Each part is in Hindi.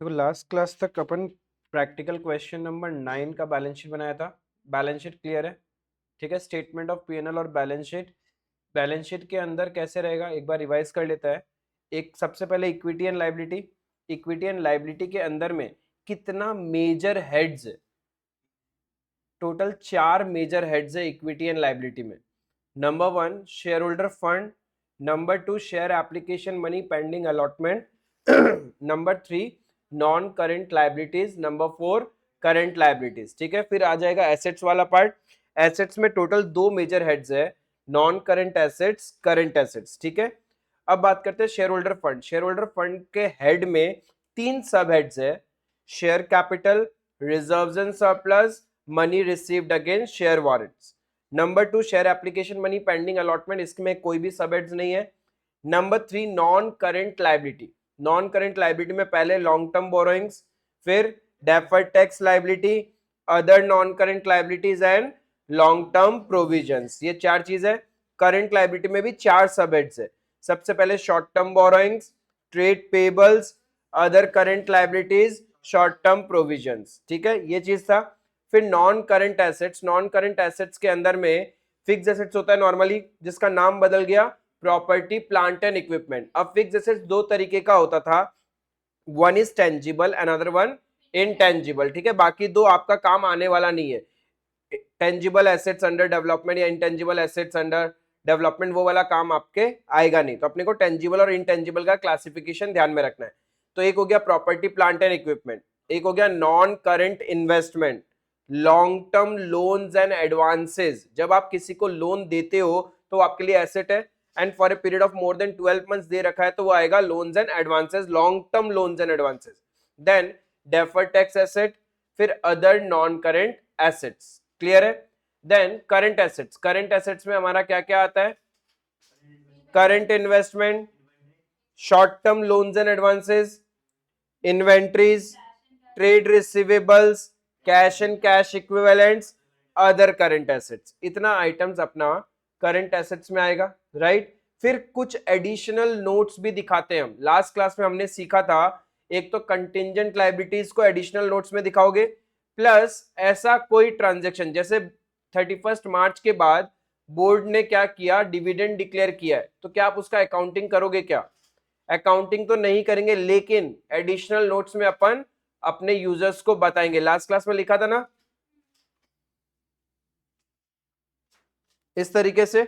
तो लास्ट क्लास तक अपन प्रैक्टिकल क्वेश्चन नंबर 9 का बैलेंस शीट बनाया था। बैलेंस शीट क्लियर है? ठीक है। स्टेटमेंट ऑफ पीएनएल और बैलेंस शीट के अंदर कैसे रहेगा एक बार रिवाइज कर लेता है। एक सबसे पहले equity and liability. Equity and liability के अंदर में कितना मेजर हेड्स है? टोटल 4 मेजर हेड्स है इक्विटी एंड लाइबिलिटी में। Number 1 share holder fund, number 2 share application money pending allotment, number 3 non current liabilities, number 4 current liabilities. ठीक है। फिर आ जाएगा एसेट्स वाला पार्ट। एसेट्स में टोटल 2 मेजर हेड्स है, non current assets, current assets. ठीक है। अब बात करते हैं share holder fund. Shareholder fund के हेड में 3 सब हेड्स है, share capital, reserves and surplus, money received against share warrants. Number 2 share application money pending allotment, इसमें कोई भी सब हेड्स नहीं है। Number 3 non current liability. Non current liability में पहले लॉन्ग टर्म बोरोइंग्स, फिर deferred tax liability, other non current liabilities and long term provisions. ये 4 चीज है। करंट लाइबिलिटी में भी 4 सब हेड्स है। सबसे पहले short term borrowings, trade pebbles, other current liabilities, short term provisions. ठीक है, ये चीज था। फिर non current assets. Non current assets के अंदर में फिक्स एसेट्स होता है नॉर्मली, जिसका नाम बदल गया प्रॉपर्टी प्लांट एंड इक्विपमेंट। अब फिक्स एसेट्स दो तरीके का होता था, one is tangible, another one intangible. ठीक है, बाकी दो आपका काम आने वाला नहीं है। टेंजिबल एसेट्स अंडर डेवलपमेंट या इंटेंजिबल एसेट्स अंडर डेवलपमेंट, वो वाला काम आपके आएगा नहीं। तो अपने को टेंजिबल और इंटेंजिबल का क्लासिफिकेशन ध्यान में रखना है। तो एक हो गया प्रॉपर्टी प्लांट एंड इक्विपमेंट, एक हो गया non current investment, long term loans and advances. जब आप किसी को लोन देते हो तो आपके लिए एसेट है, and for a period of more than 12 months दे रखा है तो वो आएगा loans and advances, long term loans and advances. Then deferred tax asset, फिर other non current assets. Clear है? Then current assets. Current assets में हमारा क्या क्या आता है? Current investment, short term loans and advances, inventories, trade receivables, cash and cash equivalents, other current assets. इतना आइटम्स अपना करंट एसेट्स में आएगा, राइट। फिर कुछ एडिशनल नोट्स भी दिखाते हैं हम। लास्ट क्लास में हमने सीखा था, एक तो कंटिंजेंट लायबिलिटीज को एडिशनल नोट्स में दिखाओगे, प्लस ऐसा कोई ट्रांजेक्शन जैसे 31 मार्च के बाद बोर्ड ने क्या किया, डिविडेंड डिक्लेयर किया है, तो क्या आप उसका अकाउंटिंग करोगे? क्या अकाउंटिंग तो नहीं करेंगे, लेकिन एडिशनल नोट्स में अपन अपने यूजर्स को बताएंगे। लास्ट क्लास में लिखा था ना इस तरीके से,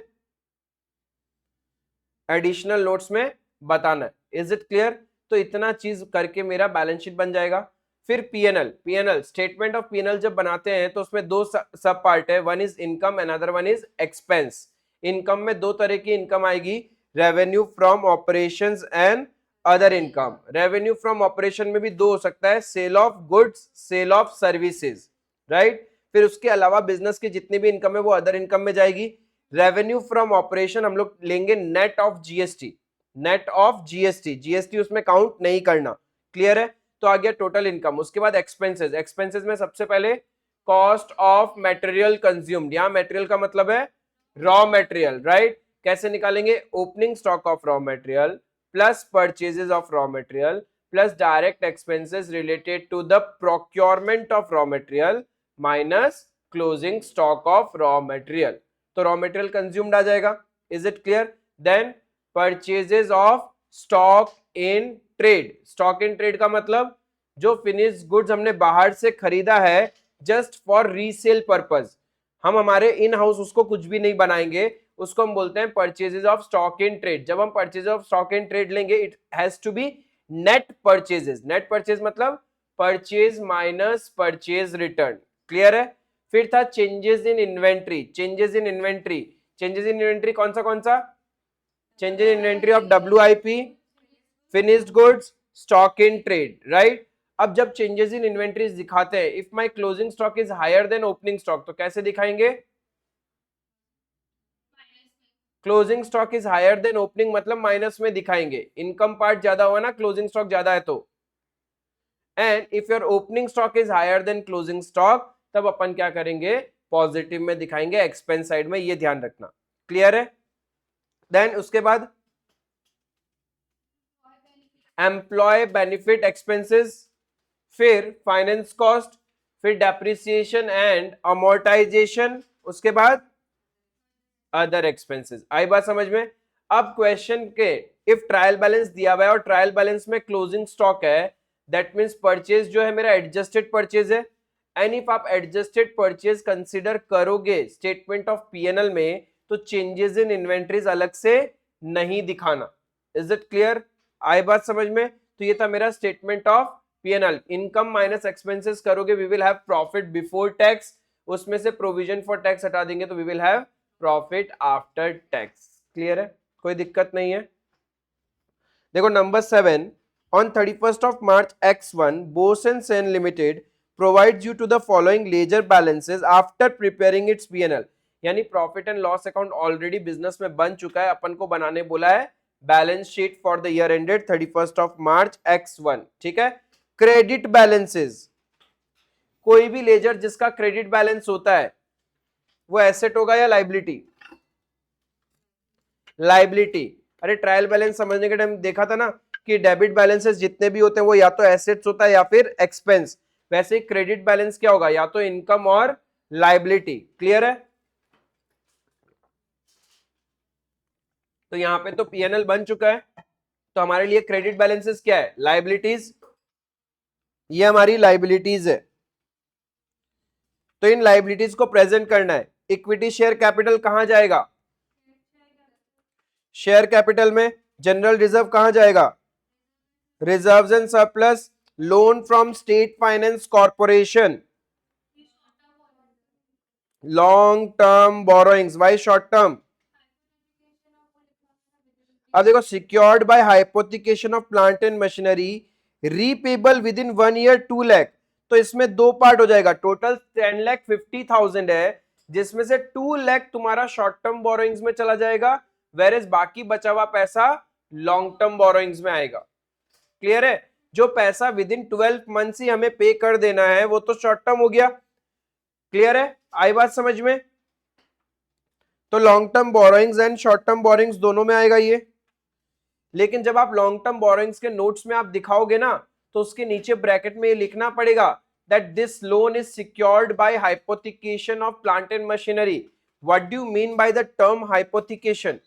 एडिशनल नोट्स में बताना है। Is it clear? तो इतना चीज करके मेरा बैलेंस शीट बन जाएगा। फिर PNL. PNL statement of PNL जब बनाते हैं तो उसमें दो सब पार्ट है, one is income and other one is expense. Income में दो तरह की इनकम आएगी, revenue from operations and other income. Revenue from operation में भी दो हो सकता है, sale of goods, sale of services, right. फिर उसके अलावा बिजनेस की जितनी भी इनकम है वो अदर इनकम में जाएगी। रेवेन्यू फ्रॉम ऑपरेशन हम लोग लेंगे net of GST, net of GST. GST उसमें काउंट नहीं करना। क्लियर है? तो आ गया टोटल इनकम। उसके बाद एक्सपेंसेस। एक्सपेंसेस में सबसे पहले कॉस्ट ऑफ मटेरियल कंज्यूम्ड। यहां मटेरियल का मतलब है रॉ मटेरियल, राइट। कैसे निकालेंगे? Opening stock of raw material plus purchases of raw material plus direct expenses related to the procurement of raw material minus closing stock of raw material. तो रॉ मटेरियल कंज्यूम्ड आ जाएगा। Is it clear? Then purchases of stock in trade. Stock in trade का मतलब जो फिनिश गुड्स हमने बाहर से खरीदा है जस्ट फॉर रीसेल पर्पस, हम हमारे इन हाउस उसको कुछ भी नहीं बनाएंगे, उसको हम बोलते हैं purchases of stock in trade. जब हम purchase of stock in trade लेंगे it has to be net purchases. Net purchase मतलब purchase minus purchase return. Clear है? फिर था changes in inventory. Changes in inventory, changes in inventory कौन सा? Changes in inventory of WIP, finished goods, stock in trade, right. अब जब चेंजेस इन इन्वेंट्रीज दिखाते हैं, if my closing stock is higher than opening stock, तो कैसे दिखाएंगे? Closing stock is higher than opening मतलब माइनस में दिखाएंगे। इनकम पार्ट ज्यादा हुआ ना, क्लोजिंग स्टॉक ज्यादा है तो। And if your opening stock is higher than closing stock, तब अपन क्या करेंगे? पॉजिटिव में दिखाएंगे एक्सपेंस साइड में, ये ध्यान रखना। क्लियर है? देन उसके बाद एम्प्लॉय बेनिफिट एक्सपेंसेस। फिर फाइनेंस कॉस्ट, फिर डेप्रिसिएशन एंड अमोर्टाइजेशन, उसके बाद अदर एक्सपेंसेस। आई बात समझ में? अब क्वेश्चन के इफ ट्रायल बैलेंस दिया हुआ है और ट्रायल बैलेंस में क्लोजिंग स्टॉक है, दैट मींस परचेज जो है मेरा एडजस्टेड परचेज है। एंड इफ आप एडजस्टेड परचेज कंसीडर करोगे स्टेटमेंट ऑफ पीएनएल में, तो चेंजेस इन इन्वेंट्रीज अलग से नहीं दिखाना। Is it clear? आई बात समझ में? तो ये था मेरा statement of PNL. Income minus expenses करोगे, we will have profit before tax, उसमें से प्रोविजन फॉर टैक्स हटा देंगे तो we will have profit after tax. Clear है? कोई दिक्कत नहीं है। देखो number 7, on 31st of March X1 Bose and Sen Limited provides you to the following ledger balances after preparing its P&L। यानी profit and loss account already business में बन चुका है, अपन को बनाने बोला है balance sheet for the year ended 31st of March X1। ठीक है। क्रेडिट बैलेंसेस, कोई भी लेजर जिसका क्रेडिट बैलेंस होता है वो एसेट होगा या लाइबिलिटी? लाइबिलिटी। अरे ट्रायल बैलेंस समझने के टाइम देखा था ना कि डेबिट बैलेंसेस जितने भी होते हैं वो या तो एसेट्स होता है या फिर एक्सपेंस। वैसे ही क्रेडिट बैलेंस क्या होगा? या तो इनकम और लाइबिलिटी। क्लियर है? तो यहां पे तो पीएनएल बन चुका है, तो हमारे लिए क्रेडिट बैलेंसेस क्या है? लाइबिलिटीज। ये हमारी लाइबिलिटीज है, तो इन लाइबिलिटीज को प्रेजेंट करना है। इक्विटी शेयर कैपिटल कहां जाएगा? शेयर कैपिटल में। जनरल रिजर्व कहां जाएगा? Reserves and surplus. Loan from state finance corporation, long term borrowings. Y short term? अब देखो, secured by hypothecation of plant and machinery, repayable with in 1 year 2 lakh. तो इसमें दो पार्ट हो जाएगा, टोटल 10,50,000 है, जिसमें से 2 लाख तुम्हारा शॉर्ट टर्म बोरोइंग्स में चला जाएगा, वेर बाकी बचा हुआ पैसा लॉन्ग टर्म बोरोइंग्स में आएगा। क्लियर है? जो पैसा विद इन 12 मंथ्स ही हमें पे कर देना है वो तो शॉर्ट टर्म हो गया। क्लियर है? आई बात समझ में? तो long term borrowings and short term borrowings दोनों में आएगा ये। लेकिन जब आप लॉन्ग टर्म बोरोइंग्स के नोट्स में आप दिखाओगे ना, तो उसके नीचे ब्रैकेट में ये लिखना पड़ेगा that this loan is secured by hypothecation of plant and machinery. What do you mean by the term hypothecation?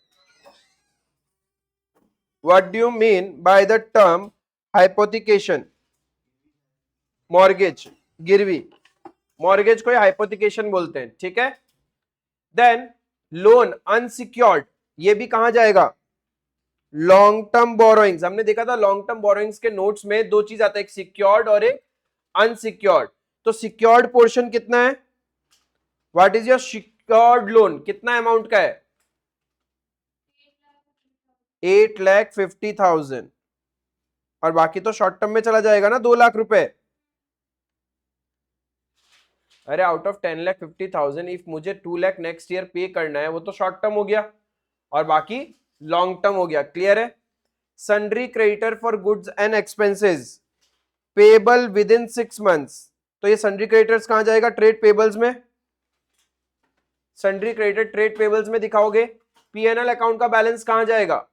What do you mean by the term hypothecation? Mortgage, गिरवी। मॉर्गेज को हाइपोथिकेशन बोलते हैं। ठीक है। देन लोन अनसिक्योर्ड, ये भी कहां जाएगा? Long term borrowings. हमने देखा था लॉन्ग टर्म बोरोइंग्स के नोट्स में दो चीज आता है, एक सिक्योर्ड और एक अनसिक्योर्ड। तो सिक्योर्ड पोर्शन कितना है? What is your secured loan? कितना अमाउंट का है? 8,50,000। और बाकी तो शॉर्ट टर्म में चला जाएगा ना 2 लाख रुपए। अरे आउट ऑफ 10,50,000 इफ मुझे 2 लाख नेक्स्ट ईयर पे करना है वो तो शॉर्ट टर्म हो गया और बाकी लॉन्ग टर्म हो गया। क्लियर है? Sundry creditor for goods and expenses payable within 6 months. तो ये सन्ड्री क्रेडिटर्स कहां जाएगा? ट्रेड पेबल्स में। सन्ड्री क्रेडिटर ट्रेड पेबल्स में दिखाओगे। पीएनएल अकाउंट का बैलेंस कहां जाएगा?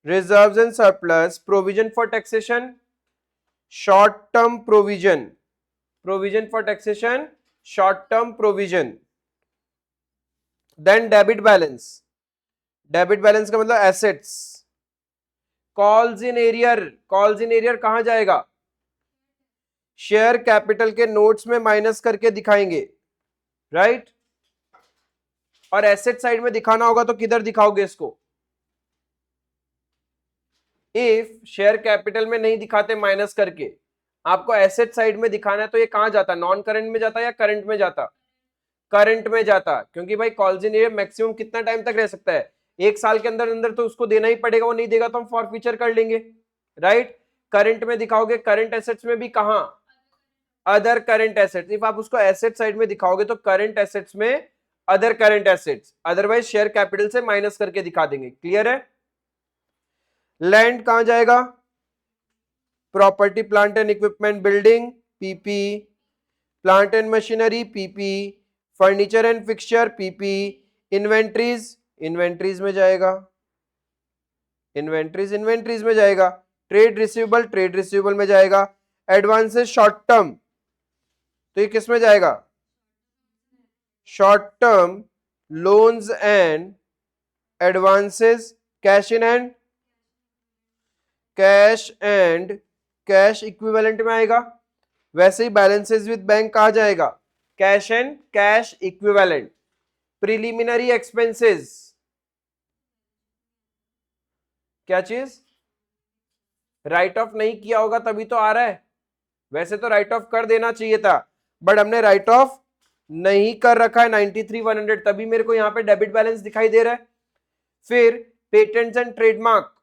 Reserves and surplus. Provision for taxation, short term provision. Provision for taxation, short term provision. Then debit balance. Debit balance का मतलब assets. Calls in arrear, calls in arrear कहां जाएगा? शेयर कैपिटल के नोट्स में माइनस करके दिखाएंगे, राइट? और एसेट साइड में दिखाना होगा तो किधर दिखाओगे इसको? इफ शेयर कैपिटल में नहीं दिखाते माइनस करके, आपको एसेट साइड में दिखाना है, तो ये कहां जाता? नॉन करंट में जाता या करंट में जाता? करंट में जाता, क्योंकि भाई कॉल्स इन एरियर मैक्सिमम कितना टाइम तक रह सकता है? 1 साल के अंदर अंदर तो उसको देना ही पड़ेगा, वो नहीं देगा तो हम फॉरफीचर कर लेंगे, राइट? करंट में दिखाओगे। करंट एसेट्स में भी कहां? Other current assets. इफ आप उसको एसेट साइड में दिखाओगे तो करंट एसेट्स में other current assets, otherwise share capital से माइनस करके दिखा देंगे। क्लियर है? लैंड कहां जाएगा? Property plant and equipment building, PP. Plant and machinery, PP. Furniture and fixture, PP. Inventories, inventories में जाएगा। इन्वेंट्रीज, इन्वेंट्रीज में जाएगा। ट्रेड रिसीवेबल, ट्रेड रिसीवेबल में जाएगा। एडवांसेस शॉर्ट टर्म, तो ये किस में जाएगा? Short term loans and advances cash in hand, cash and cash equivalent में आएगा। वैसे ही बैलेंसेस विद बैंक कहा जाएगा? Cash and cash equivalent. Preliminary expenses क्या चीज? राइट ऑफ नहीं किया होगा तभी तो आ रहा है, वैसे तो राइट ऑफ कर देना चाहिए था, बट हमने राइट ऑफ नहीं कर रखा है 93,100, तभी मेरे को यहां पे डेबिट बैलेंस दिखाई दे रहा है। फिर पेटेंट्स एंड ट्रेडमार्क,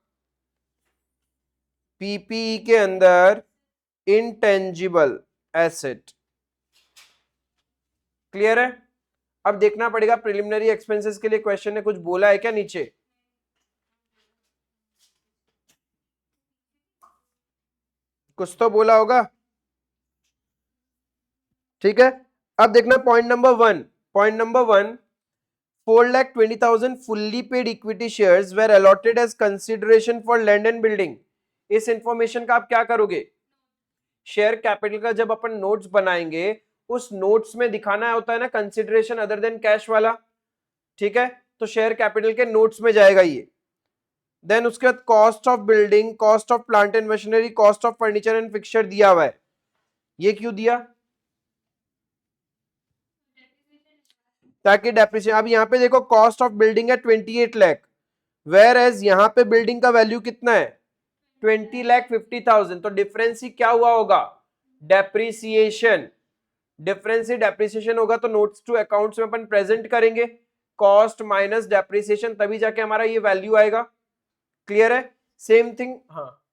पीपीई के अंदर इंटेंजिबल एसेट, क्लियर है? अब देखना पड़ेगा प्रिलिमिनरी एक्सपेंसेस के लिए क्वेश्चन ने कुछ बोला है क्या नीचे? कुछ तो बोला होगा, ठीक है। अब देखना point number one, 4,20,000 fully paid equity shares were allotted as consideration for land and building। इस इंफॉर्मेशन का आप क्या करोगे? शेयर कैपिटल का जब अपन नोट्स बनाएंगे उस नोट्स में दिखाना होता है ना कंसिडरेशन अदर देन कैश वाला, ठीक है, तो शेयर कैपिटल के नोट्स में जाएगा ये। देन उसके बाद cost of building, cost of plant and machinery, cost of furniture and fixture दिया हुआ है, ये क्यों दिया? ताकि डेप्रिसिएशन, अब यहाँ पे देखो कॉस्ट ऑफ बिल्डिंग है 28 लाख, वेयर एज यहाँ पे बिल्डिंग का वैल्यू कितना है? 20,50,000, तो डिफरेंस ही क्या हुआ होगा? डेप्रिसिएशन। डिफरेंस ही डेप्रिसिएशन होगा, तो नोट्स टू अकाउंट्स में अपन प्रेजेंट करेंगे कॉस्ट माइनस डेप्रिसिएशन, तभी जाके हमारा ये वैल्यू आएगा। क्लियर है? सेम थिंग, हाँ,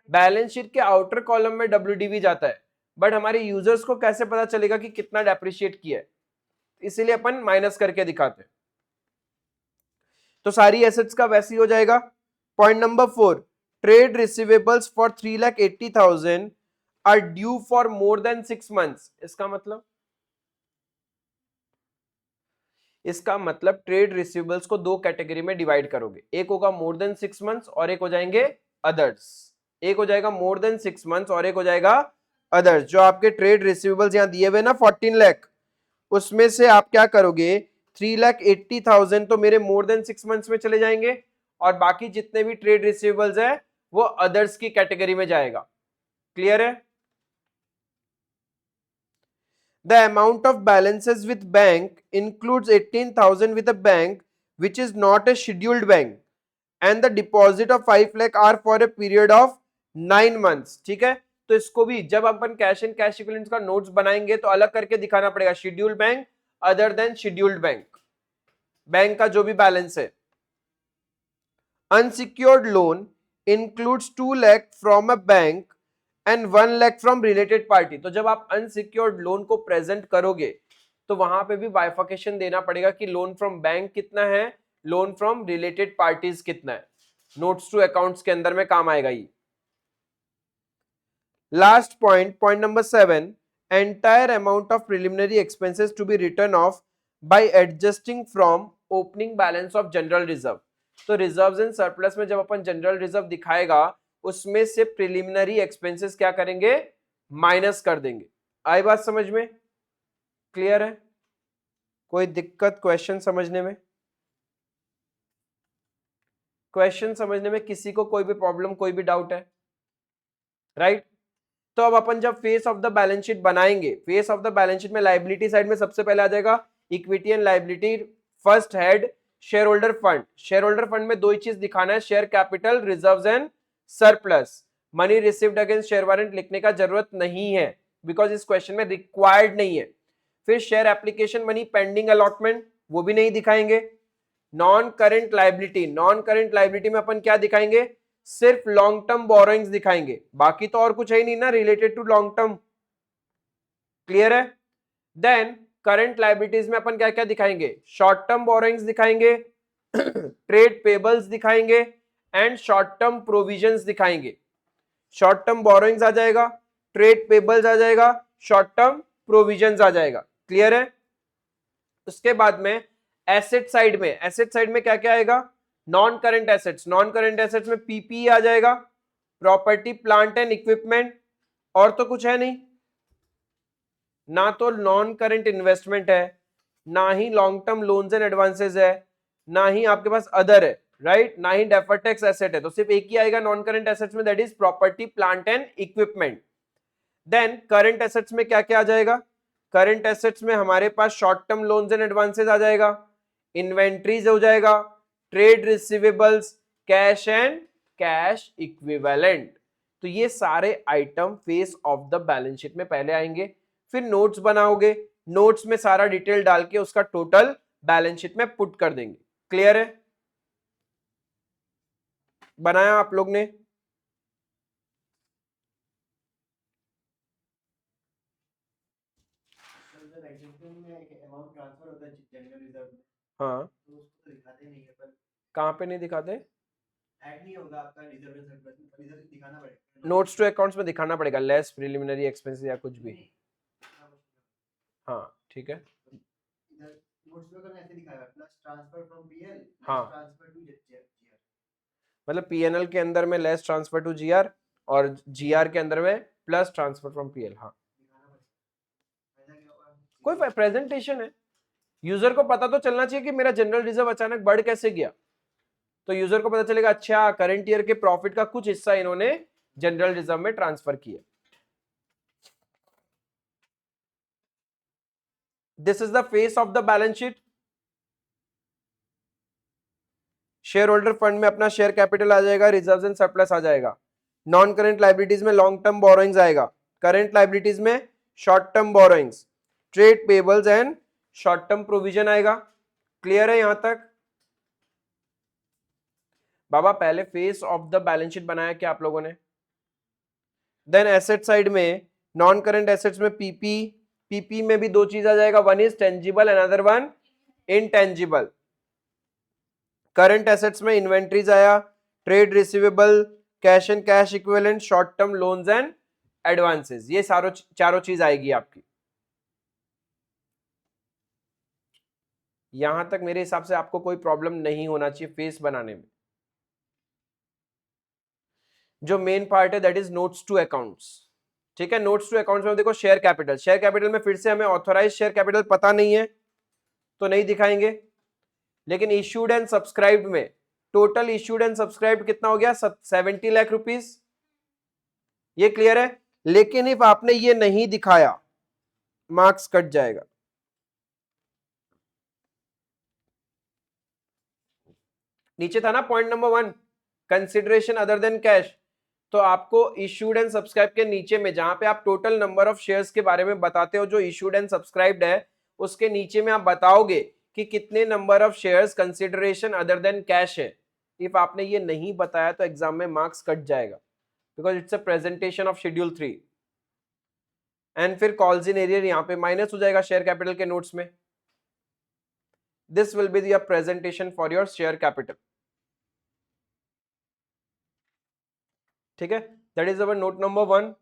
बैलेंस शीट के आउटर कॉलम में WDV जाता है, बट हमारे यूजर्स को कैसे पता चलेगा कि कितना डेप्रिशिएट किया है, इसीलिए अपन माइनस करके दिखाते हैं। तो सारी एसेट्स का वैसे ही हो जाएगा। Point number 4, trade receivables for 3,80,000 are due for more than 6 months। इसका मतलब ट्रेड रिसीवेबल्स को दो कैटेगरी में डिवाइड करोगे, एक होगा मोर देन 6 months और एक हो जाएंगे अदर्स। एक हो जाएगा मोर देन 6 months और एक हो जाएगा अदर्स। जो आपके ट्रेड रिसीवेबल्स यहां दिए हुए ना 14 लाख, उसमें से आप क्या करोगे? 3,80,000 तो मेरे मोर देन 6 months में चले जाएंगे और बाकी जितने भी ट्रेड रिसीवेबल्स है वो अदर्स की कैटेगरी में जाएगा। क्लियर है? The amount of balances with bank includes 18,000 with a bank which is not a scheduled bank and the deposit of 5 lakh are for a period of 9 months। ठीक है, तो इसको भी जब अपन कैश एंड कैश इक्विवेलेंट्स का नोट्स बनाएंगे तो अलग करके दिखाना पड़ेगा, scheduled bank other than scheduled bank, bank का जो भी बैलेंस है। Unsecured loan includes 2 lakh from a bank and 1 lakh from related party. तो जब आप अनसिक्योर्ड लोन को प्रेजेंट करोगे तो वहां पे भी बाइफर्केशन देना पड़ेगा कि लोन फ्रॉम बैंक कितना है, लोन फ्रॉम रिलेटेड पार्टीज कितना है। नोट्स टू अकाउंट्स के अंदर में काम आएगा ये। Last point, point number 7, entire amount of preliminary expenses to be written off by adjusting from opening balance of general reserve. तो रिजर्व्स एंड सरप्लस में जब अपन जनरल रिजर्व दिखाएगा उसमें से प्रिलिमिनरी एक्सपेंसेस क्या करेंगे? माइनस कर देंगे। आई बात समझ में? क्लियर है? कोई दिक्कत क्वेश्चन समझने में? क्वेश्चन समझने में किसी को कोई भी प्रॉब्लम, कोई भी डाउट है? राइट? तो अब अपन जब face of the balance sheet बनाएंगे, face of the balance sheet में लायबिलिटी साइड में सबसे पहले आ जाएगा equity and liability. First head shareholder fund. Shareholder fund में दो ही चीज दिखाना है, share capital, reserves and surplus. Money received against share warrant लिखने का जरूरत नहीं है बिकॉज इस क्वेश्चन में रिक्वायर्ड नहीं है। फिर share application money pending allotment, वो भी नहीं दिखाएंगे। Non current liability, non current liability में अपन क्या दिखाएंगे? सिर्फ लॉन्ग टर्म बोरोइंग्स दिखाएंगे, बाकी तो और कुछ है ही नहीं ना related to long term. Clear है? देन करंट लायबिलिटीज में अपन क्या क्या दिखाएंगे? शॉर्ट टर्म बोरोइंग्स दिखाएंगे, ट्रेड पेबल्स दिखाएंगे एंड शॉर्ट टर्म प्रोविजंस दिखाएंगे। शॉर्ट टर्म बोरोइंग्स आ जाएगा, ट्रेड पेबल्स आ जाएगा, शॉर्ट टर्म प्रोविजंस आ जाएगा। क्लियर है? उसके बाद में एसेट साइड में, एसेट साइड में क्या क्या आएगा? Non current assets, non current assets में पीपीई आ जाएगा, प्रॉपर्टी प्लांट एंड इक्विपमेंट, और तो कुछ है नहीं, ना तो नॉन करंट इन्वेस्टमेंट है, ना ही long term loans and advances है, ना ही आपके पास अदर है, राइट, ना ही डेफर्ड टैक्स एसेट है, तो सिर्फ एक ही आएगा नॉन करंट एसेट्स में, that is property plant and equipment. Then current assets में क्या क्या आ जाएगा, करंट एसेट्स में हमारे पास short term loans and advances आ जाएगा, इन्वेंट्रीज हो जाएगा, trade receivables, cash and cash equivalent. तो ये सारे item face of the balance sheet में पहले आएंगे, फिर नोट्स बनाओगे, नोट्स में सारा डिटेल डाल के उसका टोटल बैलेंस शीट में पुट कर देंगे। क्लियर है? बनाया आप लोग ने? हाँ, कहाँ पे नहीं दिखाते? ऐड नहीं होगा आपका रिजर्व सरप्लस में, इधर दिखाना पड़ेगा, नोट्स टू अकाउंट्स में दिखाना पड़ेगा, लेस प्रिलिमिनरी एक्सपेंसेस या कुछ भी। हाँ ठीक है, इधर नोट्स टू अकाउंट ऐसे दिखाएगा, प्लस ट्रांसफर फ्रॉम पीएल, हाँ, ट्रांसफर टू जीआर, मतलब पीएनएल के अंदर में लेस ट्रांसफर टू जीआर और जीआर के अंदर में प्लस ट्रांसफर फ्रॉम पीएल। हाँ, कोई प्रेजेंटेशन है, यूजर को पता तो चलना चाहिए कि मेरा जनरल रिजर्व अचानक बढ़ कैसे गया, तो यूजर को पता चलेगा अच्छा करंट ईयर के प्रॉफिट का कुछ हिस्सा इन्होंने जनरल रिजर्व में ट्रांसफर किया। This is the face of the balance sheet. Share holder fund में अपना शेयर कैपिटल आ जाएगा, रिजर्व्स एंड सरप्लस आ जाएगा, नॉन करंट लाइबिलिटीज में लॉन्ग टर्म बोरोइंग्स आएगा, करंट लाइबिलिटीज में short term borrowings, trade pebbles and short term provision आएगा। क्लियर है यहां तक? बाबा पहले face of the balance sheet बनाया क्या आप लोगों ने? देन एसेट साइड में नॉन करंट एसेट्स में पीपी, पीपी में भी दो चीज आ जाएगा, one is tangible and other one intangible. Current assets में इन्वेंट्रीज आया, trade receivable, cash and cash equivalent, short term loans and advances, ये चारों चीज आएगी आपकी। यहां तक मेरे हिसाब से आपको कोई प्रॉब्लम नहीं होना चाहिए फेस बनाने में। जो मेन पार्ट है that is notes to accounts. ठीक है, नोट्स टू अकाउंट्स में देखो शेयर कैपिटल, शेयर कैपिटल में फिर से हमें ऑथोराइज शेयर कैपिटल पता नहीं है तो नहीं दिखाएंगे, लेकिन इश्यूड एंड सब्सक्राइब्ड में टोटल इश्यूड एंड सब्सक्राइब्ड कितना हो गया? 70 लाख रुपीस। ये क्लियर है? लेकिन इफ आपने ये नहीं दिखाया मार्क्स कट जाएगा। नीचे था ना point number 1, consideration other than cash, तो आपको इश्यूड एंड सब्सक्राइब के नीचे में जहां पे आप टोटल नंबर ऑफ शेयर्स के बारे में बताते हो जो इश्यूड एंड सब्सक्राइब्ड है, उसके नीचे में आप बताओगे कि कितने number of shares consideration other than cash है। इफ आपने ये नहीं बताया तो एग्जाम में मार्क्स कट जाएगा, because it's a presentation of schedule 3। And फिर कॉल्स इन एरियर यहां पे माइनस हो जाएगा शेयर कैपिटल के नोट्स में। This will be the presentation for your share capital. ठीक है, that is our note number 1।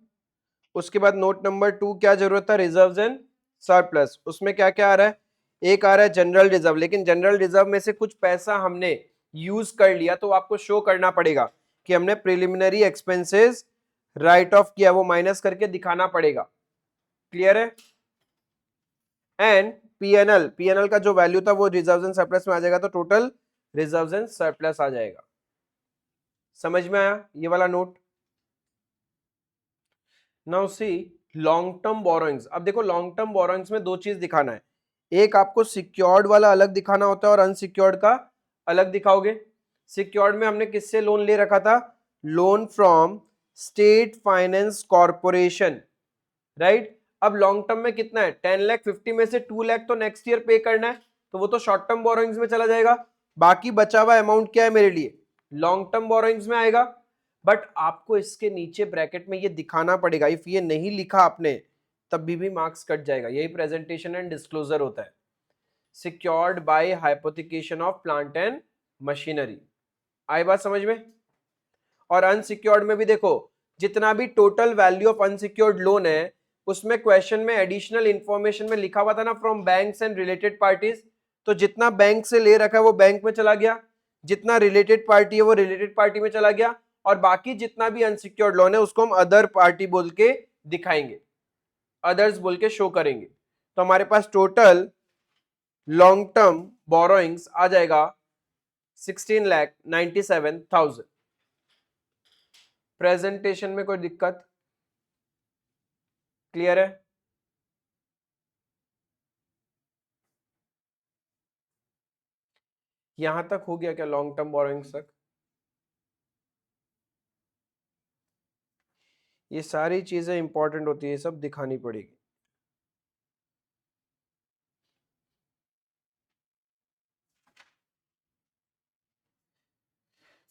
उसके बाद नोट नंबर 2 क्या जरूरत है? Reserves and surplus. उसमें क्या क्या आ रहा है? एक आ रहा है जनरल रिजर्व, लेकिन जनरल रिजर्व में से कुछ पैसा हमने यूज कर लिया तो आपको शो करना पड़ेगा कि हमने प्रिलिमिनरी एक्सपेंसेस राइट ऑफ किया, वो माइनस करके दिखाना पड़ेगा। क्लियर है? एंड पीएनएल, पीएनएल का जो वैल्यू था वो रिजर्व्स एंड सरप्लस में आ जाएगा, तो टोटल रिजर्व्स एंड सरप्लस आ जाएगा। समझ में आया ये वाला note? Now see long term borrowings. अब देखो लॉन्ग टर्म बोरोइंग्स में दो चीज दिखाना है, एक आपको सिक्योर्ड वाला अलग दिखाना होता है और अनसिक्योर्ड का अलग दिखाओगे। सिक्योर्ड में हमने किससे लोन ले रखा था? Loan from state finance corporation, right. अब लॉन्ग टर्म में कितना है? 10 लाख, 50 में से 2 लाख तो नेक्स्ट ईयर पे करना है, तो वो तो शॉर्ट टर्म बोरोइंग्स में चला जाएगा। बाकी बचा हुआ अमाउंट क्या है मेरे लिए? लॉन्ग टर्म बोरोइंग्स में आएगा। बट आपको इसके नीचे ब्रैकेट में ये दिखाना पड़ेगा, इफ ये नहीं लिखा आपने तब भी मार्क्स कट जाएगा। यही प्रेजेंटेशन एंड डिस्क्लोजर होता है। Secured by hypothecation of plant and machinery. आई बात समझ में? और अनसिक्योर्ड में भी देखो, जितना भी total value of unsecured loan है उसमें क्वेश्चन में एडिशनल इंफॉर्मेशन में लिखा हुआ था ना from banks and related parties, तो जितना बैंक से ले रखा है वो बैंक में चला गया, जितना रिलेटेड पार्टी है वो रिलेटेड पार्टी में चला गया, और बाकी जितना भी अनसिक्योर्ड लोन है उसको हम अदर पार्टी बोल के दिखाएंगे, अदर्स बोल के शो करेंगे। तो हमारे पास टोटल लॉन्ग टर्म बोरोइंग्स आ जाएगा 16,97,000। प्रेजेंटेशन में कोई दिक्कत? क्लियर है? यहां तक हो गया क्या लॉन्ग टर्म बोरोइंग्स तक? ये सारी चीजें इंपॉर्टेंट होती है, सब दिखानी पड़ेगी।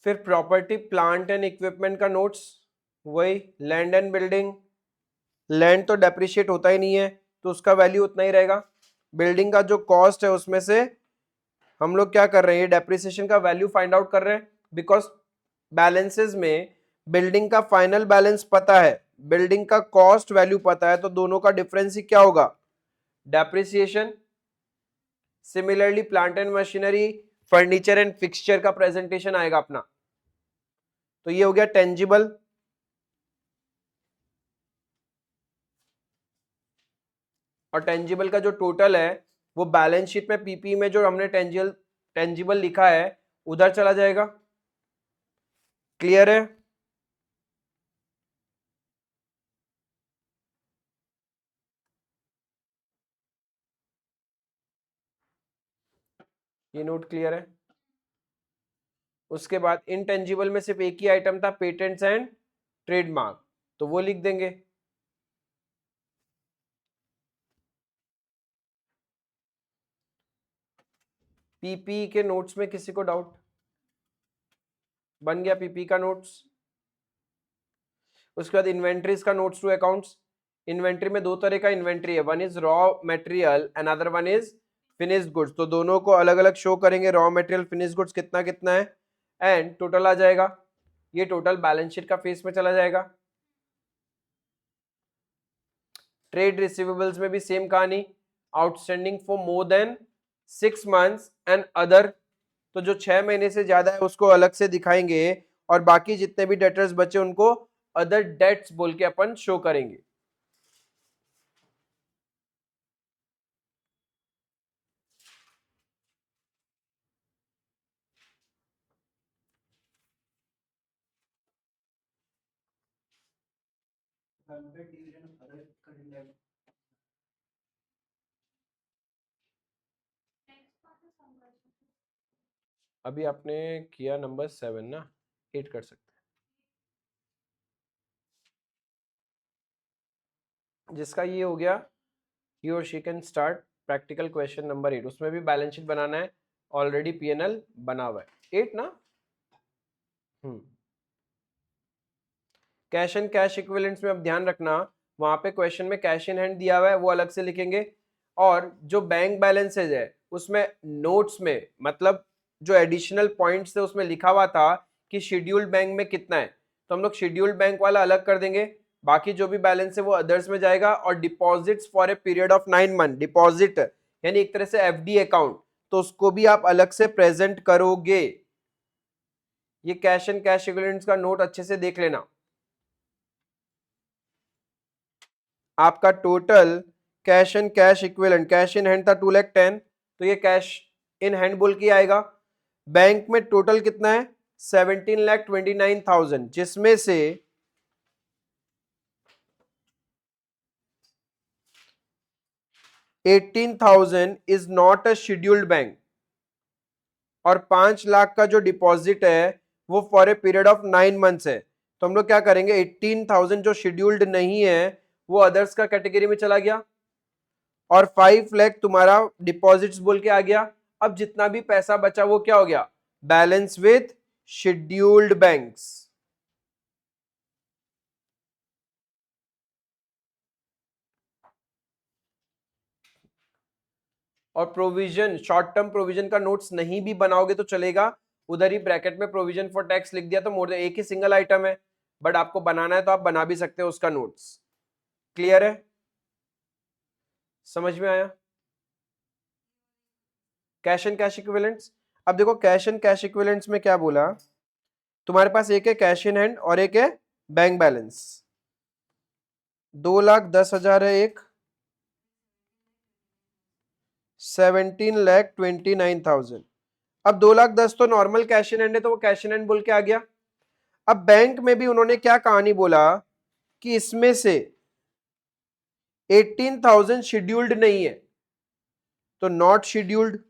फिर प्रॉपर्टी प्लांट एंड इक्विपमेंट का नोट्स, वही लैंड एंड बिल्डिंग। लैंड तो डेप्रिशिएट होता ही नहीं है तो उसका वैल्यू उतना ही रहेगा। बिल्डिंग का जो कॉस्ट है उसमें से हम लोग क्या कर रहे हैं, ये डेप्रिसिएशन का वैल्यू फाइंड आउट कर रहे हैं, बिकॉज बैलेंसेस में बिल्डिंग का फाइनल बैलेंस पता है, बिल्डिंग का कॉस्ट वैल्यू पता है, तो दोनों का डिफरेंस ही क्या होगा, depreciation. Similarly plant and machinery, furniture and fixture का प्रेजेंटेशन आएगा अपना। तो ये हो गया टेंजिबल। और टेंजिबल का जो टोटल है वो बैलेंस शीट में पीपी में जो हमने टेंजिबल लिखा है उधर चला जाएगा। क्लियर है? ये नोट क्लियर है? उसके बाद इनटेंजिबल में सिर्फ एक ही आइटम था, पेटेंट्स एंड ट्रेडमार्क, तो वो लिख देंगे। पीपी के नोट्स में किसी को डाउट? बन गया पीपी का नोट्स। उसके बाद इन्वेंट्रीज का नोट्स टू अकाउंट्स। इन्वेंट्री में दो तरह का इन्वेंट्री है, one is raw material and other one is finished goods, तो दोनों को अलग अलग शो करेंगे, रॉ मटेरियल फिनिश्ड गुड्स कितना कितना है, एंड टोटल आ जाएगा। ये टोटल बैलेंस शीट का फेस में चला जाएगा। ट्रेड रिसीवेबल्स में भी सेम कहानी, outstanding for more than 6 months and other, तो जो 6 महीने से ज्यादा है उसको अलग से दिखाएंगे, और बाकी जितने भी डेटर्स बचे उनको अदर डेट्स बोल के अपन शो करेंगे। अभी आपने किया नंबर 7 ना, 8 कर सकते हैं। जिसका ये हो गया, ही और she can start practical question number 8। उसमें भी बैलेंस शीट बनाना है, ऑलरेडी पीएनएल बना हुआ है। 8 ना? कैश एंड कैश इक्विवेलेंट्स में अब ध्यान रखना, वहां पे क्वेश्चन में कैश इन हैंड दिया हुआ है वो अलग से लिखेंगे, और जो बैंक बैलेंसेज है उसमें नोट्स में, मतलब जो एडिशनल पॉइंट्स थे उसमें लिखा हुआ था कि शेड्यूल्ड बैंक में कितना है, तो हम लोग शेड्यूल्ड बैंक वाला अलग कर देंगे, बाकी जो भी बैलेंस है वो अदर्स में जाएगा। और deposits for a period of 9 months, deposit यानी एक तरह से एफडी अकाउंट, तो उसको भी आप अलग से प्रेजेंट करोगे। ये कैश एंड कैश इक्विवेलेंट्स का नोट अच्छे से देख लेना। आपका total cash and cash equivalent, cash in hand था 2,10,000, तो ये कैश इन हैंड बोल के आएगा। बैंक में टोटल कितना है, 17,29,000, जिसमें से 18,000 is not a scheduled bank, और 5 लाख का जो डिपॉजिट है वो for a period of 9 months है। तो हम लोग क्या करेंगे, 18,000 जो शेड्यूल्ड नहीं है वो अदर्स का कैटेगरी में चला गया, और 5 लाख तुम्हारा डिपॉजिट्स बोल के आ गया। अब जितना भी पैसा बचा वो क्या हो गया, बैलेंस विथ शेड्यूल्ड बैंक्स। और प्रोविजन, शॉर्ट टर्म प्रोविजन का नोट्स नहीं भी बनाओगे तो चलेगा, उधर ही ब्रैकेट में प्रोविजन फॉर टैक्स लिख दिया तो मोर देन एक ही सिंगल आइटम है, बट आपको बनाना है तो आप बना भी सकते हो उसका नोट्स। क्लियर है? समझ में आया? Cash and cash equivalents. अब देखो कैश एंड कैश इक्विवेलेंट्स में क्या बोला, तुम्हारे पास एक है कैश इन हैंड और एक है बैंक बैलेंस। 2,10,000 है एक, 17,29,000। अब 2,10,000 तो नॉर्मल कैश इन हैंड है तो वो कैश इन हैंड बोल के आ गया। अब बैंक में भी उन्होंने क्या कहानी बोला कि इसमें से 18,000 शेड्यूल्ड नहीं है, तो not scheduled,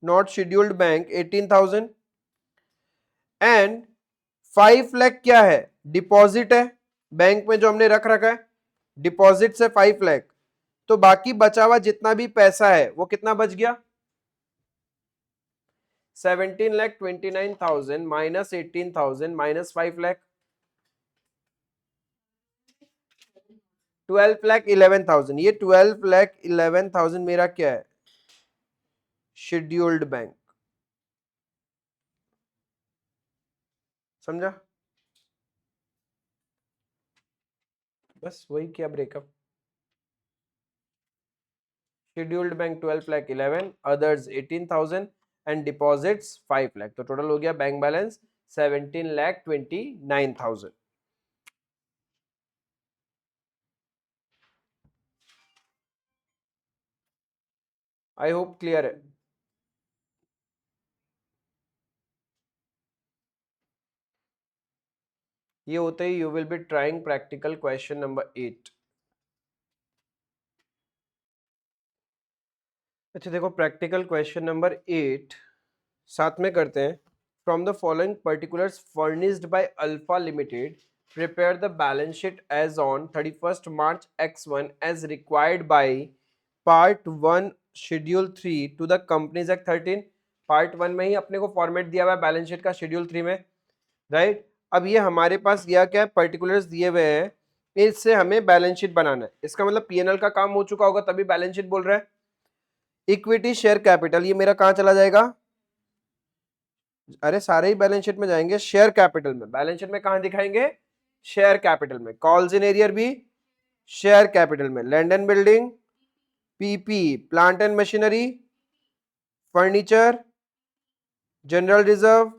not scheduled bank 18,000। And 5 lakh क्या है, डिपॉजिट है बैंक में जो हमने रख रखा है, डिपॉजिट से 5 लाख, तो बाकी बचा हुआ जितना भी पैसा है वो कितना बच गया, 17,29,000 माइनस 18,000 माइनस 5 लाख, 12,11,000। ये 12,11,000 मेरा क्या है, शेड्यूल्ड बैंक। समझा, बस वही किया breakup. Scheduled bank 12,11,000, others 18,000 and deposits 5 lakh, तो टोटल हो गया bank balance 17,29,000। I hope clear है। ये होते ही you will be trying practical question number 8। अच्छा देखो प्रैक्टिकल क्वेश्चन नंबर 8 साथ में करते हैं। From the following particulars furnished by alpha limited, prepare the balance sheet as on 31st March X1 as required by part 1 schedule 3 to the Companies Act 13। Part 1 में ही अपने को फॉर्मेट दिया हुआ है बैलेंस शीट का शेड्यूल 3 में, राइट। अब ये हमारे पास दिया क्या है, पर्टिकुलर्स दिए हुए हैं, इससे हमें बैलेंस शीट बनाना है। इसका मतलब पीएनएल का काम हो चुका होगा तभी बैलेंस शीट बोल रहा है। इक्विटी शेयर कैपिटल ये मेरा कहां चला जाएगा, अरे सारे ही बैलेंस शीट में जाएंगे, शेयर कैपिटल में। बैलेंस शीट में कहां दिखाएंगे, शेयर कैपिटल में। कॉल्स इन एरियर भी शेयर कैपिटल में। Land and building, PP plant and machinery, furniture, general reserve,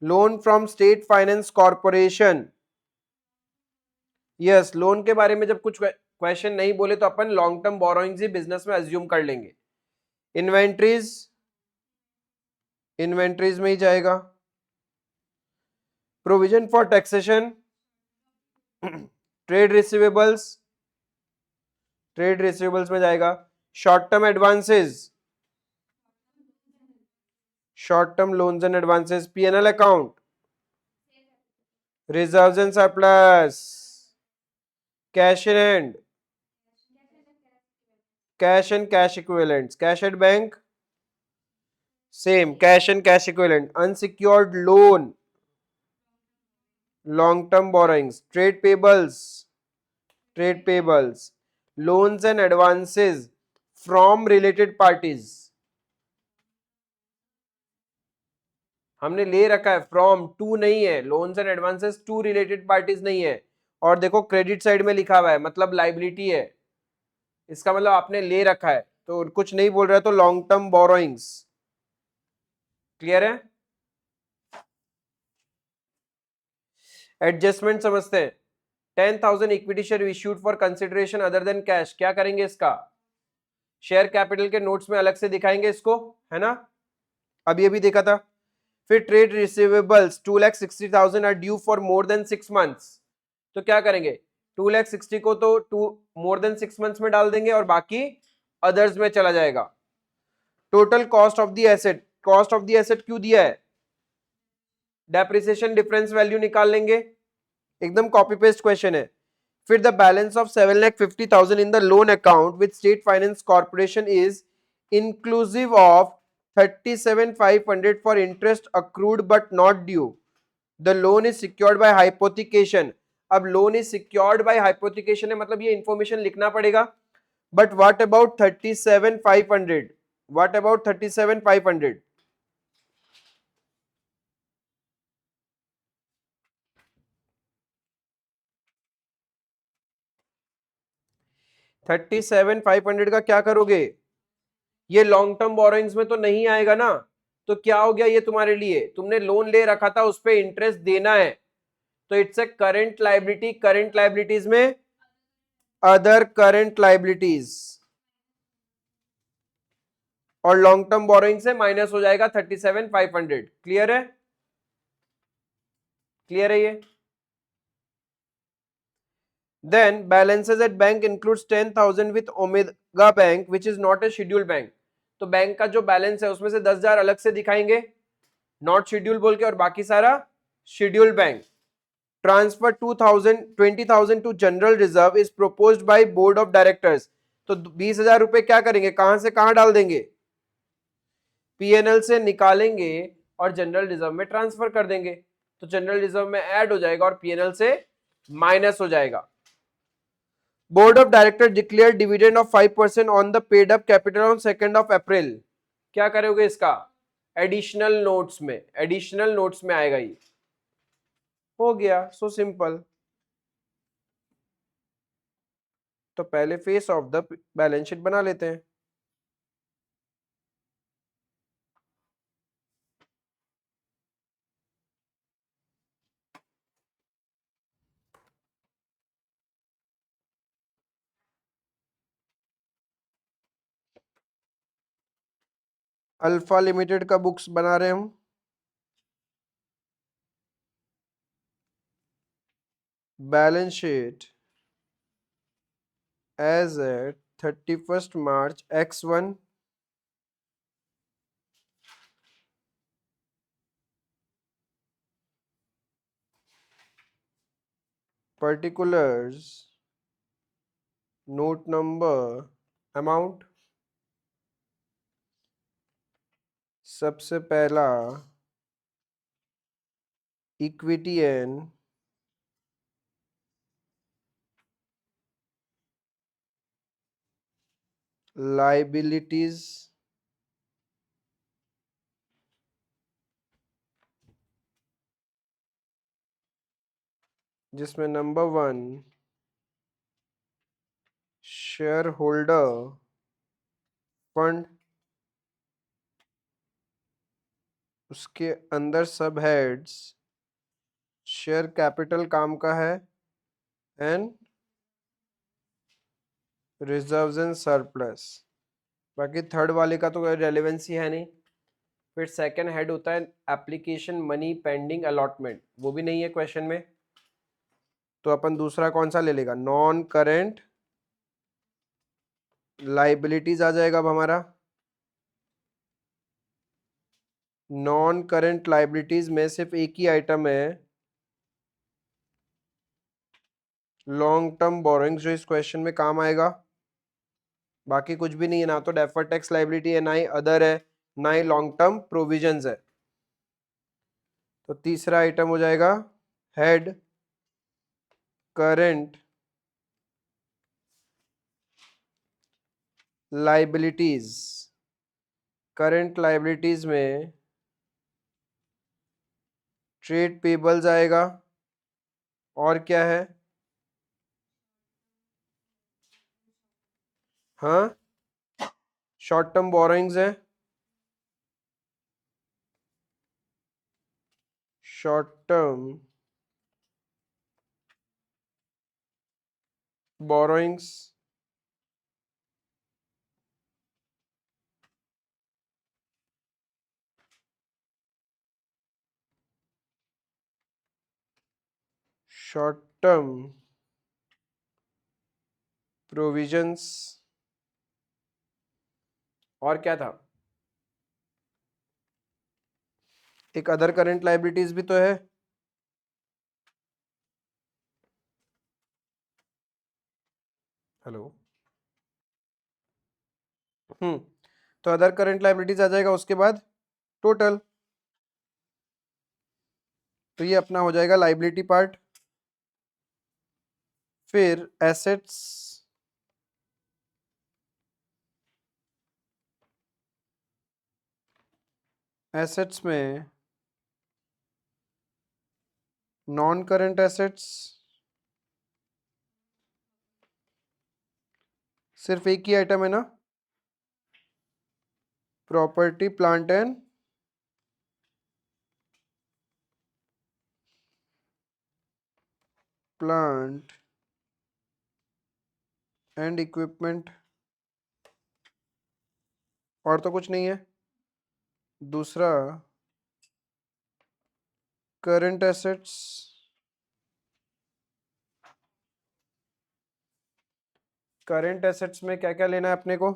loan from state finance corporation. Yes, loan के बारे में जब कुछ क्वेश्चन नहीं बोले तो अपन लॉन्ग टर्म बोरोइंग्स ही बिजनेस में अज्यूम कर लेंगे। इन्वेंट्रीज, इन्वेंट्रीज में ही जाएगा। Provision for taxation, trade receivables, trade receivables में जाएगा। Short term advances, short term loans and advances. PNL account, reserves and surplus, cash in hand, cash and cash equivalents, cash at bank same, cash and cash equivalent. Unsecured loan, long term borrowings, trade payables, trade payables, loans and advances from related parties. हमने ले रखा है फ्रॉम, टू नहीं है, loans and advances to related parties नहीं है। और देखो क्रेडिट साइड में लिखा हुआ है मतलब लाइबिलिटी है, इसका मतलब आपने ले रखा है, तो कुछ नहीं बोल रहा है तो लॉन्ग टर्म बोरोइंग्स। क्लियर है। एडजस्टमेंट समझते हैं। 10,000 equity share issued for consideration other than cash, क्या करेंगे इसका, शेयर कैपिटल के नोट्स में अलग से दिखाएंगे इसको, है ना, अभी अभी देखा था। फिर trade receivables 2,60,000 are due for more than 6 months, तो क्या करेंगे, 2,60,000 को तो मोर देन 6 मंथ्स में डाल देंगे और बाकी अदर्स में चला जाएगा। Total cost of the asset, cost of the asset क्यों दिया है, डेप्रिसिएशन डिफरेंस वैल्यू निकाल लेंगे, एकदम कॉपी पेस्ट क्वेश्चन है। फिर the balance of 7,50,000 in the loan account with state finance corporation is inclusive of 37,500 for interest accrued but not due. The loan is secured by hypothecation. अब loan is secured by hypothecation है मतलब ये इंफॉर्मेशन लिखना पड़ेगा। But what about 37,500, what about 37,500, 37,500 का क्या करोगे, ये लॉन्ग टर्म बोरोइंग्स में तो नहीं आएगा ना, तो क्या हो गया ये तुम्हारे लिए, तुमने लोन ले रखा था उस पर इंटरेस्ट देना है, तो it's a current liability, current liabilities में अदर करंट लाइबिलिटीज, और लॉन्ग टर्म बोरोइंग से माइनस हो जाएगा 37,500। क्लियर है, क्लियर है ये। Then balances at bank includes 10,000 with Omega Bank which is not a scheduled bank। तो बैंक का जो बैलेंस है उसमें से 10,000 अलग से दिखाएंगे नॉट शेड्यूल बोल के, और बाकी सारा scheduled bank. Transfer 20,000 to general reserve is proposed by board of directors. तो 20,000 रुपए क्या करेंगे, कहां से कहां डाल देंगे, पीएनएल से निकालेंगे और जनरल रिजर्व में ट्रांसफर कर देंगे, तो जनरल रिजर्व में ऐड हो जाएगा और पीएनएल से माइनस हो जाएगा। Board of director declare dividend of 5% on the paid up capital on 2 अप्रैल। क्या करोगे इसका, एडिशनल नोट्स में, एडिशनल नोट्स में आएगा ये। हो गया, सो सिंपल। तो पहले face of the balance sheet बना लेते हैं। अल्फा लिमिटेड का बुक्स बना रहे हैं हम। बैलेंस शीट एज एट 31 मार्च X1 particulars note number amount। सबसे पहला इक्विटी एंड लाइबिलिटीज, जिसमें नंबर 1 शेयर होल्डर फंड, उसके अंदर सब हेड्स शेयर कैपिटल काम का है एंड रिजर्व्स एंड सरप्लस। बाकी थर्ड वाले का तो कोई रेलेवेंसी है नहीं। फिर सेकंड हेड होता है एप्लीकेशन मनी पेंडिंग अलॉटमेंट, वो भी नहीं है क्वेश्चन में, तो अपन दूसरा कौन सा ले लेगा, नॉन करेंट लाइबिलिटीज आ जाएगा अब हमारा। नॉन करेंट लाइबिलिटीज में सिर्फ एक ही आइटम है, लॉन्ग टर्म बोरोइंग्स, जो इस क्वेश्चन में काम आएगा। बाकी कुछ भी नहीं है, ना तो डेफर्ड टैक्स लाइबिलिटी है, ना ही अदर है, ना ही लॉन्ग टर्म प्रोविजंस है। तो तीसरा आइटम हो जाएगा head current liabilities. Current liabilities में ट्रेड पेबल्स आएगा, और क्या है, हाँ शॉर्ट टर्म बोरोइंग्स है, short term borrowings, short term provisions, और क्या था, एक अदर करंट लाइबिलिटीज भी तो है। हेलो, तो अदर करंट लाइबिलिटीज आ जाएगा, उसके बाद टोटल। तो ये अपना हो जाएगा लाइबिलिटी पार्ट। फिर एसेट्स, एसेट्स में नॉन करंट एसेट्स सिर्फ एक ही आइटम है ना, प्रॉपर्टी प्लांट एंड इक्विपमेंट, और तो कुछ नहीं है। दूसरा करंट एसेट्स, करंट एसेट्स में क्या क्या लेना है अपने को?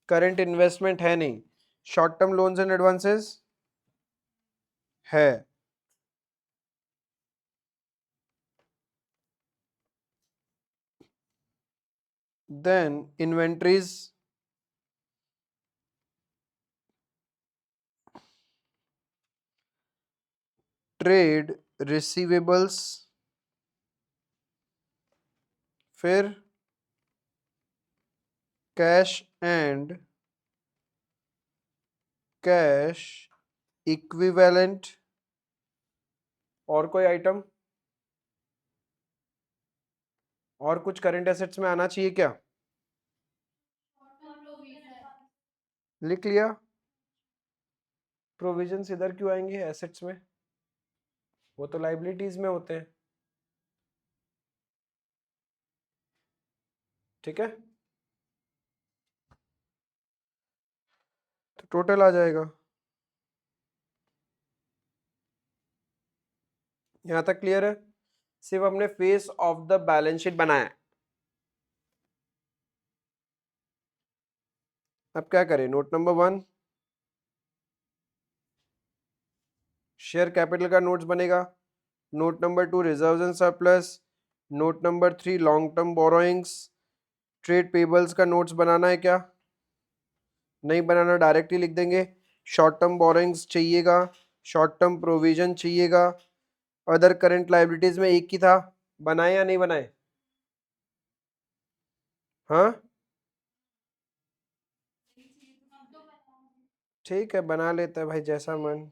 करंट इन्वेस्टमेंट है नहीं, short term loans and advances है। देन इन्वेंट्रीज, ट्रेड रिसीवेबल्स, फिर कैश एंड कैश इक्विवेलेंट, और कोई आइटम और कुछ करंट एसेट्स में आना चाहिए क्या? लिख लिया। प्रोविजंस इधर क्यों आएंगे एसेट्स में? वो तो लाइबिलिटीज में होते हैं। ठीक है, तो टोटल आ जाएगा। यहां तक क्लियर है? सिर्फ हमने face of the balance sheet बनाया है। अब क्या करें? नोट नंबर 1 शेयर कैपिटल का नोट्स बनेगा। Note number 2 reserves and surplus. Note number 3 long term borrowings. Trade pebbles का नोट्स बनाना है क्या? नहीं बनाना, डायरेक्ट ही लिख देंगे। शॉर्ट टर्म बोरोइंग्स चाहिएगा, शॉर्ट टर्म प्रोविजन चाहिएगा। अदर करंट लाइबिलिटीज में एक ही था, बनाए या नहीं बनाए? हाँ ठीक है, बना लेते हैं भाई, जैसा मन।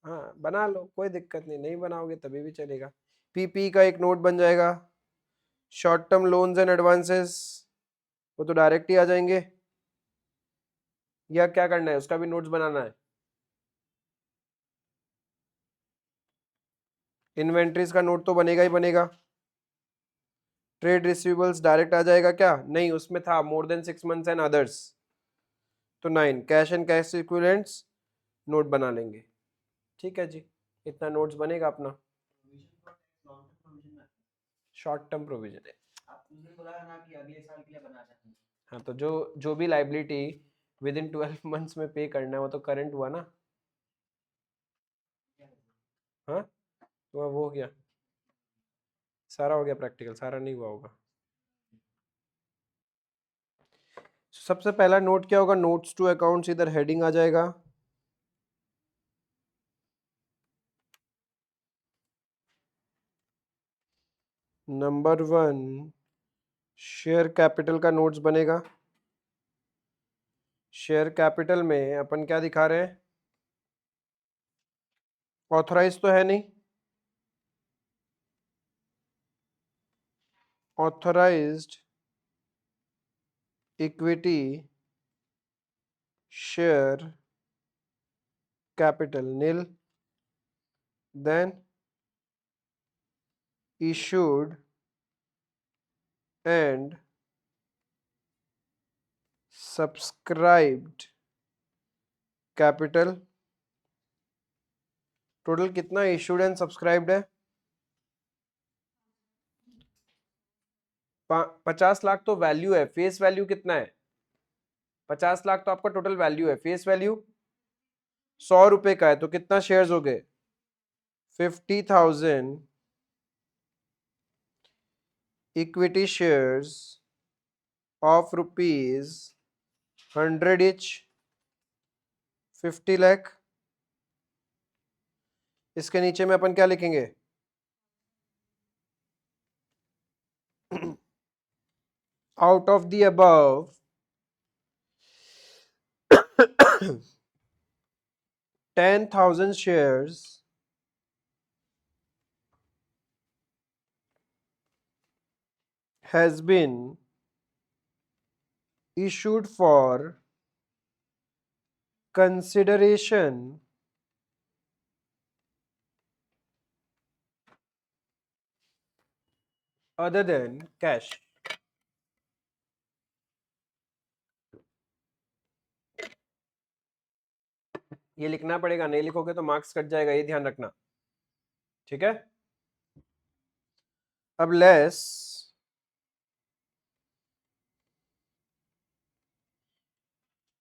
हाँ बना लो, कोई दिक्कत नहीं, नहीं बनाओगे तभी भी चलेगा। पीपी का एक नोट बन जाएगा। Short term loans and advances, वो तो डायरेक्ट ही आ जाएंगे। या क्या करना है, उसका भी नोट्स बनाना है? इन्वेंट्रीज का नोट तो बनेगा ही बनेगा। ट्रेड रिसीवेबल्स डायरेक्ट आ जाएगा क्या? नहीं, उसमें था मोर देन 6 मंथ्स एंड अदर्स, तो 9 cash and cash equivalents note बना लेंगे। ठीक है जी, इतना नोट्स बनेगा अपना। शॉर्ट टर्म प्रोविजन है। आपने बोला ना कि अगले साल के लिए बना दें। हाँ, तो जो जो भी लाइबिलिटी विद इन 12 मंथ्स में पे करना है वो तो करंट हुआ ना। हाँ, तो वो हो गया, सारा हो गया प्रैक्टिकल, सारा नहीं हुआ होगा। सबसे पहला नोट क्या होगा? नोट्स टू अकाउंट्स, इधर हेडिंग आ जाएगा। नंबर 1 शेयर कैपिटल का नोट्स बनेगा। शेयर कैपिटल में अपन क्या दिखा रहे हैं? ऑथराइज तो है नहीं, authorised equity share capital nil. Then issued and subscribed capital. Total कितना इशूड एंड सब्सक्राइब्ड है? 50 लाख तो वैल्यू है, फेस वैल्यू कितना है? 50 लाख तो आपका टोटल वैल्यू है, फेस वैल्यू 100 रुपए का है, तो कितना शेयर्स हो गए? 50,000 equity shares of ₹100 etch, 50 lakh. इसके नीचे में अपन क्या लिखेंगे? Out of the above 10,000 shares has been issued for consideration other than cash. ये लिखना पड़ेगा, नहीं लिखोगे तो मार्क्स कट जाएगा, ये ध्यान रखना, ठीक है। अब लेस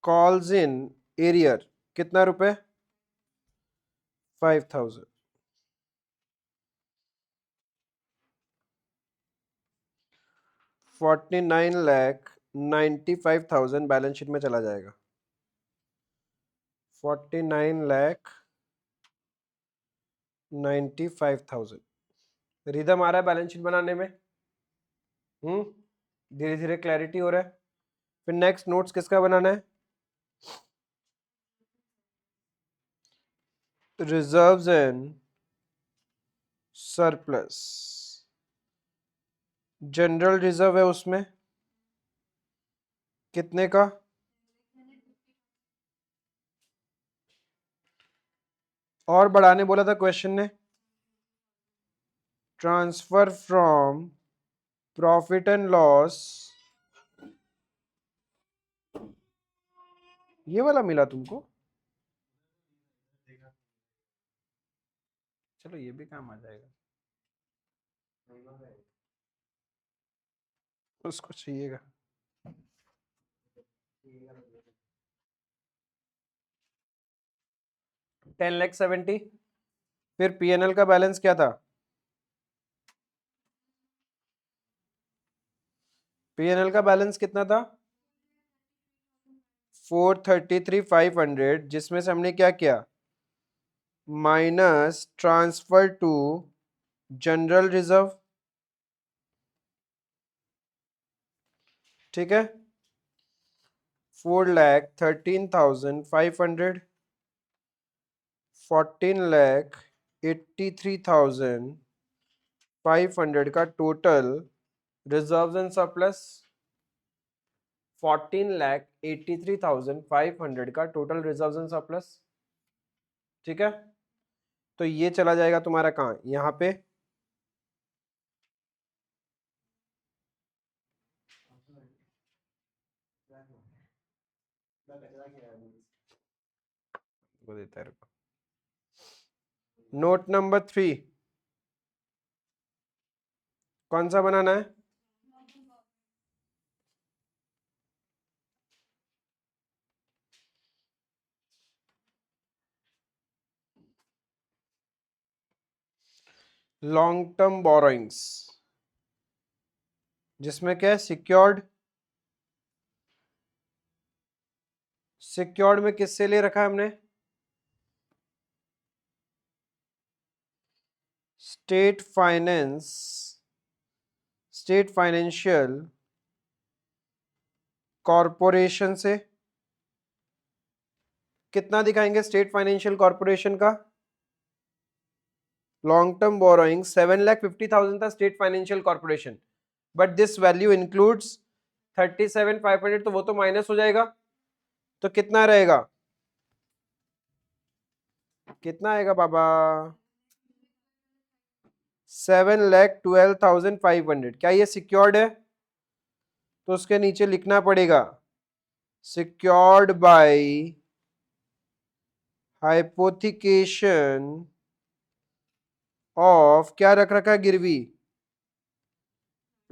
कॉल्स इन एरियर कितना रुपए, 5000। 49,95,000 बैलेंस शीट में चला जाएगा। 49,95,000 रिदम आ रहा है बैलेंस शीट बनाने में। धीरे धीरे क्लैरिटी हो रहा है। फिर नेक्स्ट नोट्स किसका बनाना है, reserves and surplus. General reserve है उसमें कितने का, और बढ़ाने बोला था क्वेश्चन ने, transfer from profit and loss, ये वाला मिला तुमको, चलो ये भी काम आ जाएगा, उसको चाहिएगा। 10,70,000। फिर पीएनएल का बैलेंस क्या था, पीएनएल का बैलेंस कितना था, 433,500, जिसमें से हमने क्या किया, minus transfer to general reserve, ठीक है। 4,13,500, 14,83,500 का टोटल रिजर्व्स एंड सरप्लस, 14,83,500 का टोटल रिजर्व्स एंड सरप्लस, ठीक है। तो ये चला जाएगा तुम्हारा कहाँ, यहाँ पे, वो देता है। नोट नंबर 3 कौन सा बनाना है, लॉन्ग टर्म बोरोइंग्स, जिसमें क्या है, सिक्योर्ड, सिक्योर्ड में किससे ले रखा है हमने, state finance, state financial corporation से। कितना दिखाएंगे स्टेट फाइनेंशियल कॉरपोरेशन का, लॉन्ग टर्म बोरोइंग 7,50,000 था state financial corporation, but this value includes 37,500, तो वो तो माइनस हो जाएगा, तो कितना रहेगा, कितना आएगा बाबा, 7,12,500। क्या ये सिक्योर्ड है, तो उसके नीचे लिखना पड़ेगा सिक्योर्ड बाय हाइपोथिकेशन ऑफ, क्या रख रखा है गिरवी,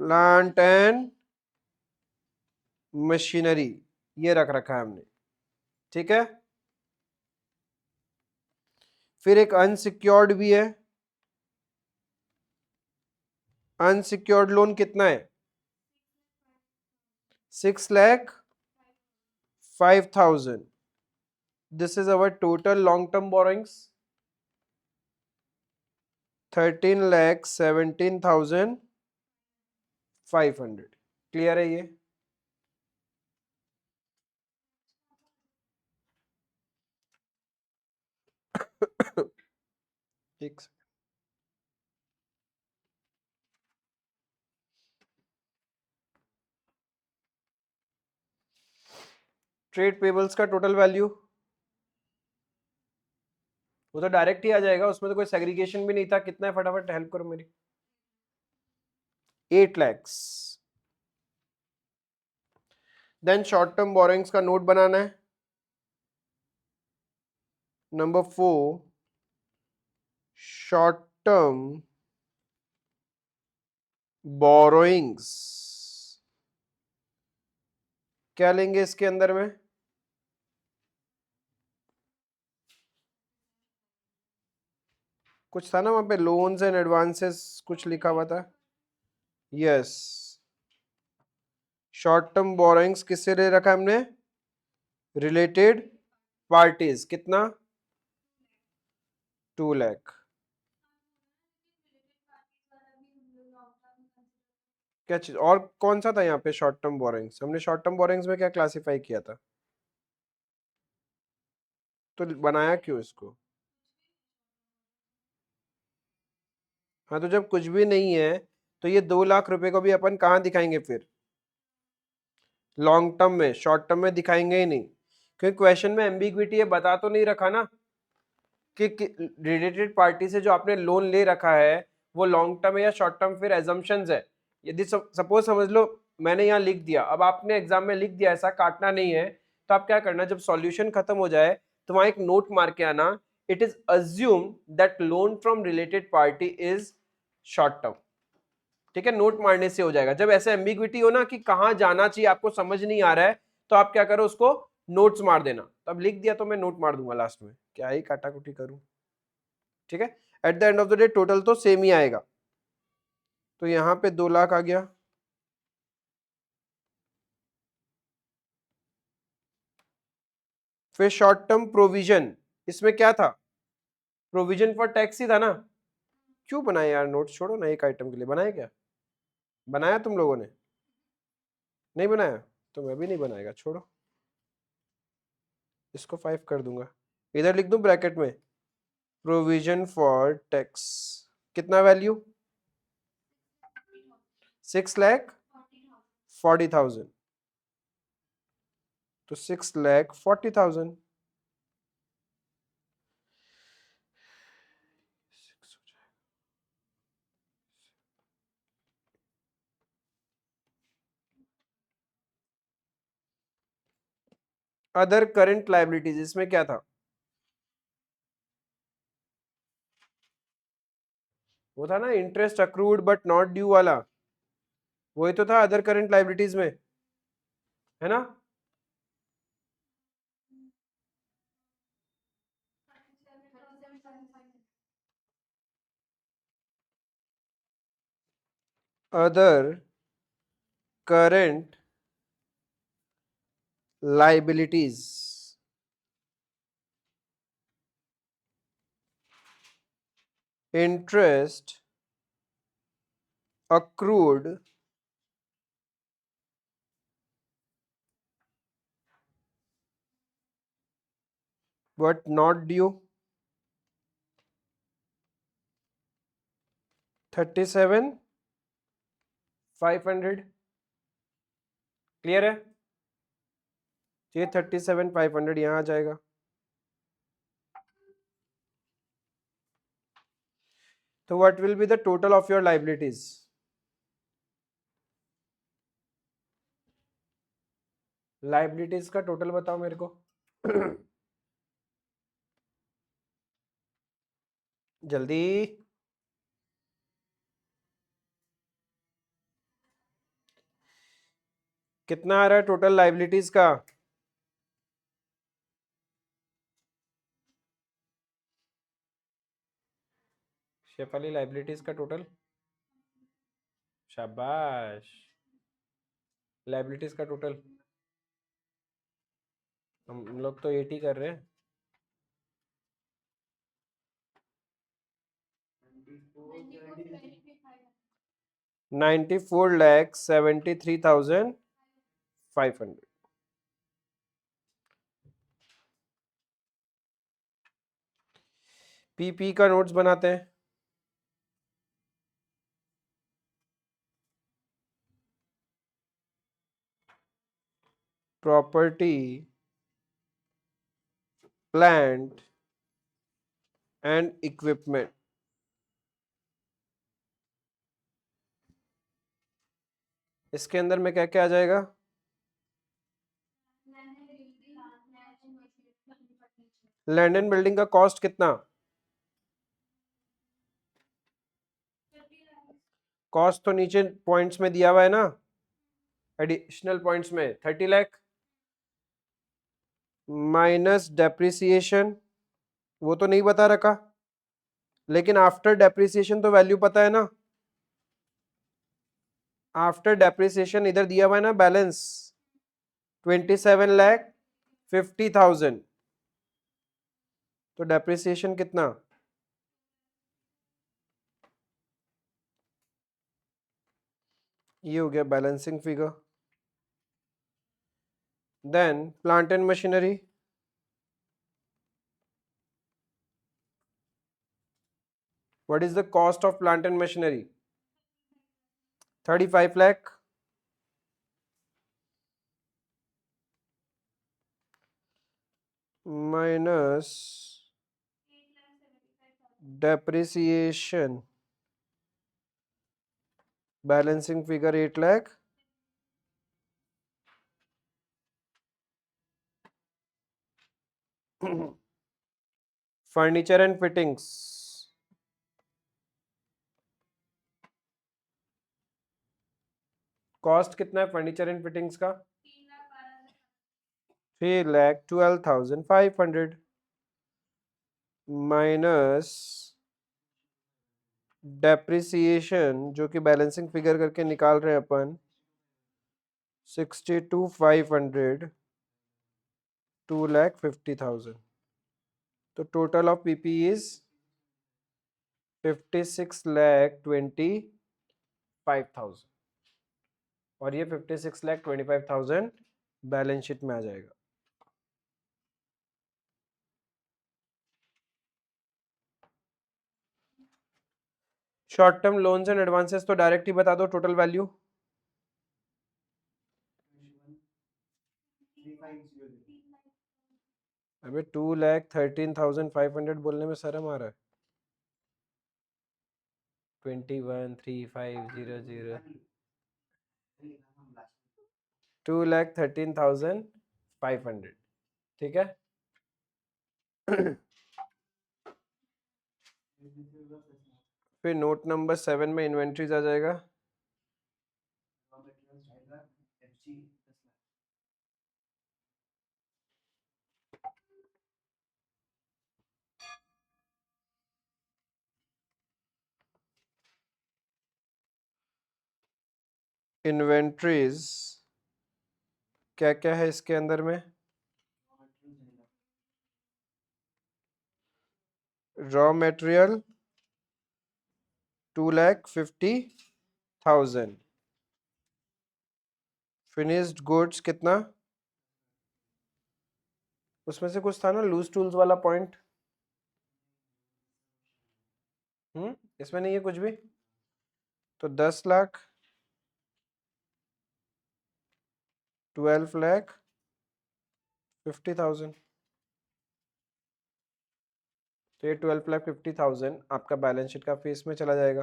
प्लांट एंड मशीनरी, ये रख रखा है हमने, ठीक है। फिर एक अनसिक्योर्ड भी है, अनसिक्योर्ड लोन कितना है, 6,05,000। This is our total long term borrowings, 13,17,500। Clear है ये, एक ट्रेड पेबल्स का टोटल वैल्यू, वो तो डायरेक्ट ही आ जाएगा, उसमें तो कोई सेग्रीगेशन भी नहीं था। कितना है फटाफट हेल्प करो मेरी। 8 lakhs। Then short term borrowings का नोट बनाना है। नंबर 4, शॉर्ट टर्म बोरोइंग्स क्या लेंगे इसके अंदर में? कुछ था ना वहां पे, लोन्स एंड एडवांसेस कुछ लिखा हुआ था। यस, शॉर्ट टर्म बोरोइंग्स किससे ले रखा है हमने? Related parties. कितना? 2 लाख। क्या चीज और कौन सा था यहाँ पे? शॉर्ट टर्म बोरोइंग्स, हमने शॉर्ट टर्म बोरोइंग्स में क्या क्लासिफाई किया था? तो बनाया क्यों इसको? हाँ, तो जब कुछ भी नहीं है तो ये 2 लाख रुपए को भी अपन कहाँ दिखाएंगे फिर? लॉन्ग टर्म में, शॉर्ट टर्म में दिखाएंगे ही नहीं, क्योंकि क्वेश्चन में एम्बिग्विटी है, बता तो नहीं रखा ना कि रिलेटेड पार्टी से जो आपने लोन ले रखा है वो लॉन्ग टर्म है या शॉर्ट टर्म। फिर एजम्पशंस है। यदि सपोज समझ लो मैंने यहाँ लिख दिया, अब आपने एग्जाम में लिख दिया, ऐसा काटना नहीं है, तो आप क्या करना, जब सॉल्यूशन खत्म हो जाए तो वहां एक नोट मार के आना, it is assume that loan from related party is short term. ठीक है, नोट मारने से हो जाएगा। जब ऐसे एम्बिग्विटी हो ना कि कहाँ जाना चाहिए आपको समझ नहीं आ रहा है, तो आप क्या करो, उसको नोट्स मार देना। तब लिख दिया तो मैं नोट मार दूंगा लास्ट में, क्या ही काटा कुटी करूं। ठीक है, at the end of the day total तो सेम ही आएगा। तो यहां पे 2 लाख आ गया। फिर शॉर्ट टर्म प्रोविजन, इसमें क्या था? प्रोविजन फॉर टैक्स ही था ना। क्यों बनाया यार नोट? छोड़ो ना, एक आइटम के लिए बनाया क्या? बनाया तुम लोगों ने? नहीं बनाया तो मैं भी नहीं बनाएगा, छोड़ो। इसको 5 कर दूंगा, इधर लिख दूं ब्रैकेट में प्रोविजन फॉर टैक्स। कितना वैल्यू? 6,40,000। तो 6,40,000। अदर करंट लाइबिलिटीज, इसमें क्या था? वो था ना interest accrued but not due वाला, वही तो था अदर करंट लाइबिलिटीज में, है ना? Other current liabilities, interest accrued but not due, 37,500। Clear है? ये 37,500 यहां आ जाएगा। तो what will be the total of your liabilities? Liabilities का टोटल बताओ मेरे को। जल्दी। कितना आ रहा है टोटल लाइबिलिटीज का? शेफाली, लाइबिलिटीज का टोटल। शाबाश। लाइबिलिटीज का टोटल हम लोग तो 80 कर रहे हैं। 94,73,500। पीपी का नोट्स बनाते हैं। Property plant and equipment. इसके अंदर में क्या क्या आ जाएगा? लैंड एंड बिल्डिंग का कॉस्ट कितना? कॉस्ट तो नीचे पॉइंट्स में दिया हुआ है ना, एडिशनल पॉइंट्स में 30 लाख माइनस डेप्रिसिएशन, वो तो नहीं बता रखा, लेकिन आफ्टर डेप्रिसिएशन तो वैल्यू पता है ना। आफ्टर डेप्रिसिएशन इधर दिया हुआ है ना बैलेंस 27,50,000, तो डेप्रिसिएशन कितना? ये हो गया balancing figure. Then plant and machinery, what is the cost of plant and machinery? 35 lakh minus depreciation, balancing figure 8 lakh. Furniture and fittings, cost कितना है फर्नीचर एंड फिटिंग्स का? 3,12,500 माइनस डेप्रिसिएशन जो कि बैलेंसिंग फिगर करके निकाल रहे हैं अपन 62,500, 2,50,000, तो टोटल ऑफ पीपी इज 56,25,000 और ये 56,25,000 बैलेंस शीट में आ जाएगा। Short term loans and advances तो डायरेक्ट ही बता दो टोटल वैल्यू। अबे 2,13,500 बोलने में शर्म आ रहा है। 21,35,000 2,13,500, ठीक है। फिर नोट नंबर 7 में इन्वेंट्रीज आ जाएगा। इन्वेंट्रीज क्या क्या है इसके अंदर में? रॉ मटेरियल 2,50,000, फिनिश्ड गुड्स कितना? उसमें से कुछ था ना लूज टूल्स वाला पॉइंट। इसमें नहीं है कुछ भी, तो 10 लाख, 12,50,000, तो ये 12,50,000 आपका बैलेंस शीट का फेस में चला जाएगा।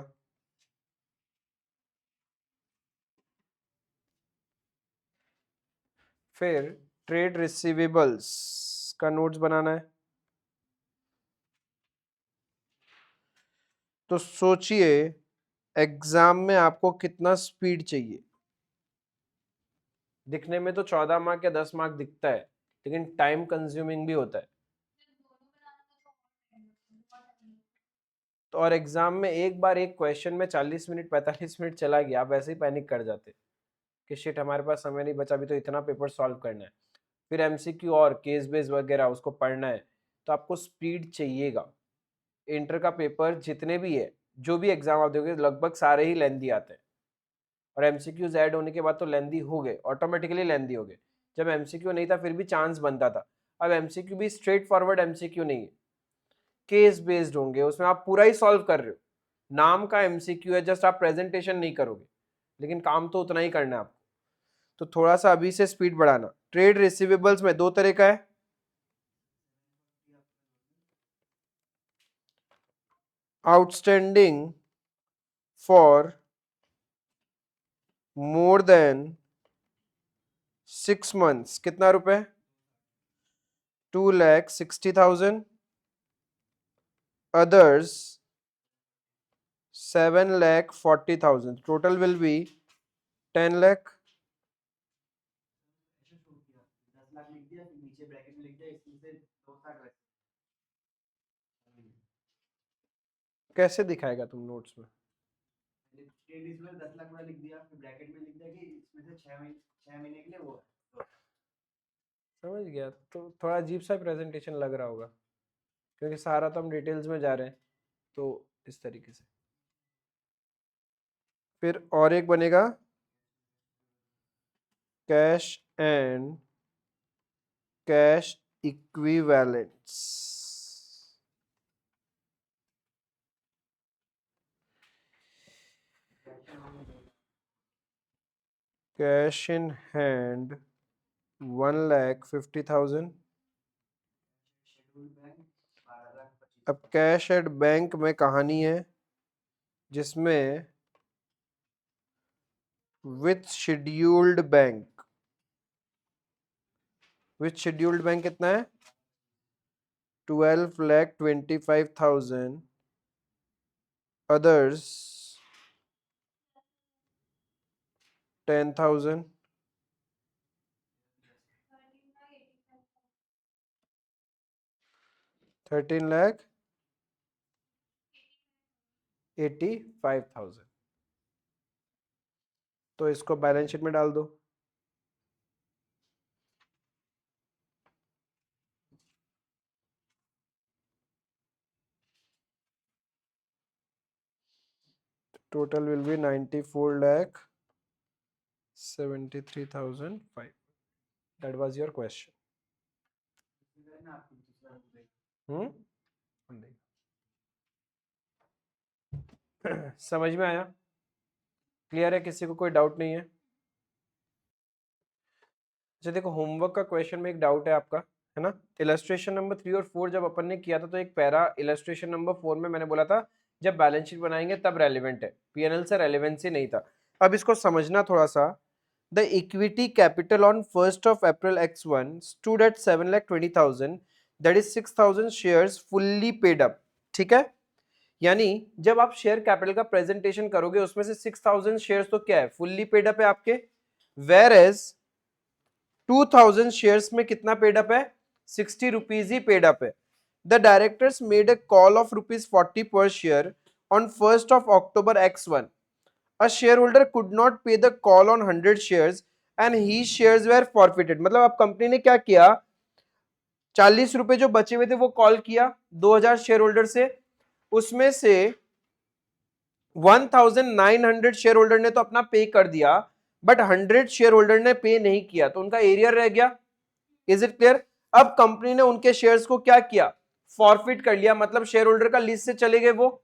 फिर ट्रेड रिसीवेबल्स का नोट्स बनाना है। तो सोचिए एग्जाम में आपको कितना स्पीड चाहिए। दिखने में तो 14 मार्क या 10 मार्क दिखता है, लेकिन टाइम कंज्यूमिंग भी होता है। तो और एग्जाम में एक बार एक क्वेश्चन में 40 मिनट 45 मिनट चला गया, आप वैसे ही पैनिक कर जाते कि शिट हमारे पास समय नहीं बचा, अभी तो इतना पेपर सॉल्व करना है, फिर एमसीक्यू और केस बेस वगैरह उसको पढ़ना है, तो आपको स्पीड चाहिएगा। इंटर का पेपर जितने भी है, जो भी एग्जाम आप दोगे लगभग सारे ही लेंदी आते हैं, और एमसीक्यूज ऐड होने के बाद तो लेंदी हो गए, ऑटोमेटिकली लेंदी हो गए। जब एमसीक्यू नहीं था फिर भी चांस बनता था, अब एमसीक्यू भी स्ट्रेट फॉरवर्ड एमसीक्यू नहीं है, केस बेस्ड होंगे, उसमें आप पूरा ही सॉल्व कर रहे हो। नाम का एमसीक्यू है, जस्ट आप प्रेजेंटेशन नहीं करोगे, लेकिन काम तो उतना ही करना है आपको। तो थोड़ा सा अभी से स्पीड बढ़ाना। ट्रेड रिसीवेबल्स में दो तरह का है, outstanding for more than 6 months कितना रुपए? 2,60,000, others 7,40,000, total will be 10 lakh. कैसे दिखाएगा तुम नोट्स में? समझ गया, तो थोड़ा अजीब सा प्रेजेंटेशन लग रहा होगा क्योंकि सारा तो हम डिटेल्स में जा रहे हैं, तो इस तरीके से। फिर और एक बनेगा cash and cash equivalents. Cash in hand 1,50,000। अब कैश एट बैंक में कहानी है जिसमें with scheduled bank, with scheduled bank कितना है? 12,25,000, अदर्स 10,000, 13,85,000। तो इसको बैलेंस शीट में डाल दो। Total will be 94,73,005। That was your question. समझ में आया? क्लियर है? किसी को कोई डाउट नहीं है? अच्छा देखो, होमवर्क का क्वेश्चन में एक डाउट है आपका, है ना? इलस्ट्रेशन नंबर 3 और 4 जब अपन ने किया था तो एक पैरा इलस्ट्रेशन नंबर 4 में मैंने बोला था जब बैलेंस शीट बनाएंगे तब रेलिवेंट है, पीएनएल से रेलिवेंसी नहीं था। अब इसको समझना थोड़ा सा। The equity capital on 1st of April X1 stood at 7,20,000, that is 6,000 shares fully paid up. ठीक है, यानी जब आप शेयर कैपिटल का प्रेजेंटेशन करोगे उसमें से 6,000 शेयर्स तो क्या है? फुल्ली पेड अप है आपके। वेयर एज 2,000 शेयर्स में कितना पेड अप है? 60 रुपीज ही पेड अप है। The directors made a call of ₹40 पर share on 1st of October X1. A shareholder could not pay the call on 100 shares and his shares were forfeited. मतलब अब कंपनी ने क्या किया? 40 रुपए जो बचे हुए थे वो कॉल किया 2,000 शेयर होल्डर से, उसमें से 1,900 शेयर होल्डर ने तो अपना पे कर दिया, बट 100 शेयर होल्डर ने पे नहीं किया, तो उनका एरियर रह गया। Is it clear? अब कंपनी ने उनके शेयर्स को क्या किया? फॉरफिट कर लिया, मतलब शेयर होल्डर का लिस्ट से चले गए वो।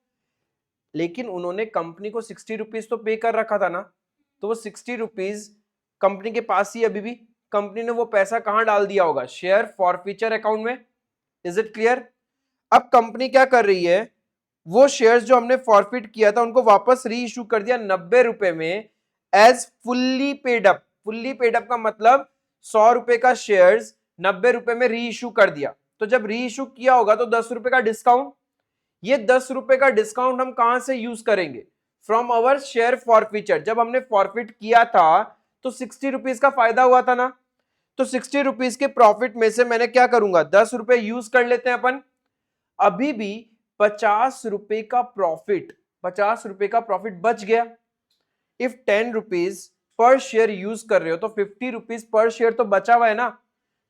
लेकिन उन्होंने कंपनी को 60 रुपीज तो पे कर रखा था ना, तो वो 60 रुपीज कंपनी के पास ही अभी भी। कंपनी ने वो पैसा कहां डाल दिया होगा? शेयर फॉरफीचर अकाउंट में। Is it clear? अब कंपनी क्या कर रही है? वो शेयर्स जो हमने फॉरफिट किया था उनको वापस री इश्यू कर दिया 90 रुपए में as fully paid up. Fully paid up का मतलब 100 रुपए का शेयर्स 90 रुपए में री इश्यू कर दिया। तो जब री इश्यू किया होगा तो 10 रुपए का डिस्काउंट, ये 10 रुपए का डिस्काउंट हम कहां से यूज करेंगे? From our share forfeiture. जब हमने फॉरफिट किया था तो 60 रुपीज का फायदा हुआ था ना, तो 60 रुपीज के प्रॉफिट में से मैंने क्या करूंगा? 10 रुपए यूज कर लेते हैं अपन। अभी भी 50 रुपए का प्रॉफिट, 50 रुपए का प्रॉफिट बच गया। If 10 rupees per share use कर रहे हो तो 50 रुपीज पर शेयर तो बचा हुआ है ना।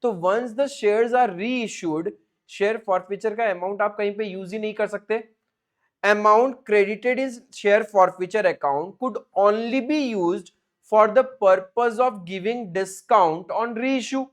तो वंस द शेयर्स आर री इश्यूड, शेयर फॉरफीचर का अमाउंट आप कहीं पे यूज ही नहीं कर सकते। Amount credited in share forfeiture account could only be used for the purpose of giving discount on री इश्यू।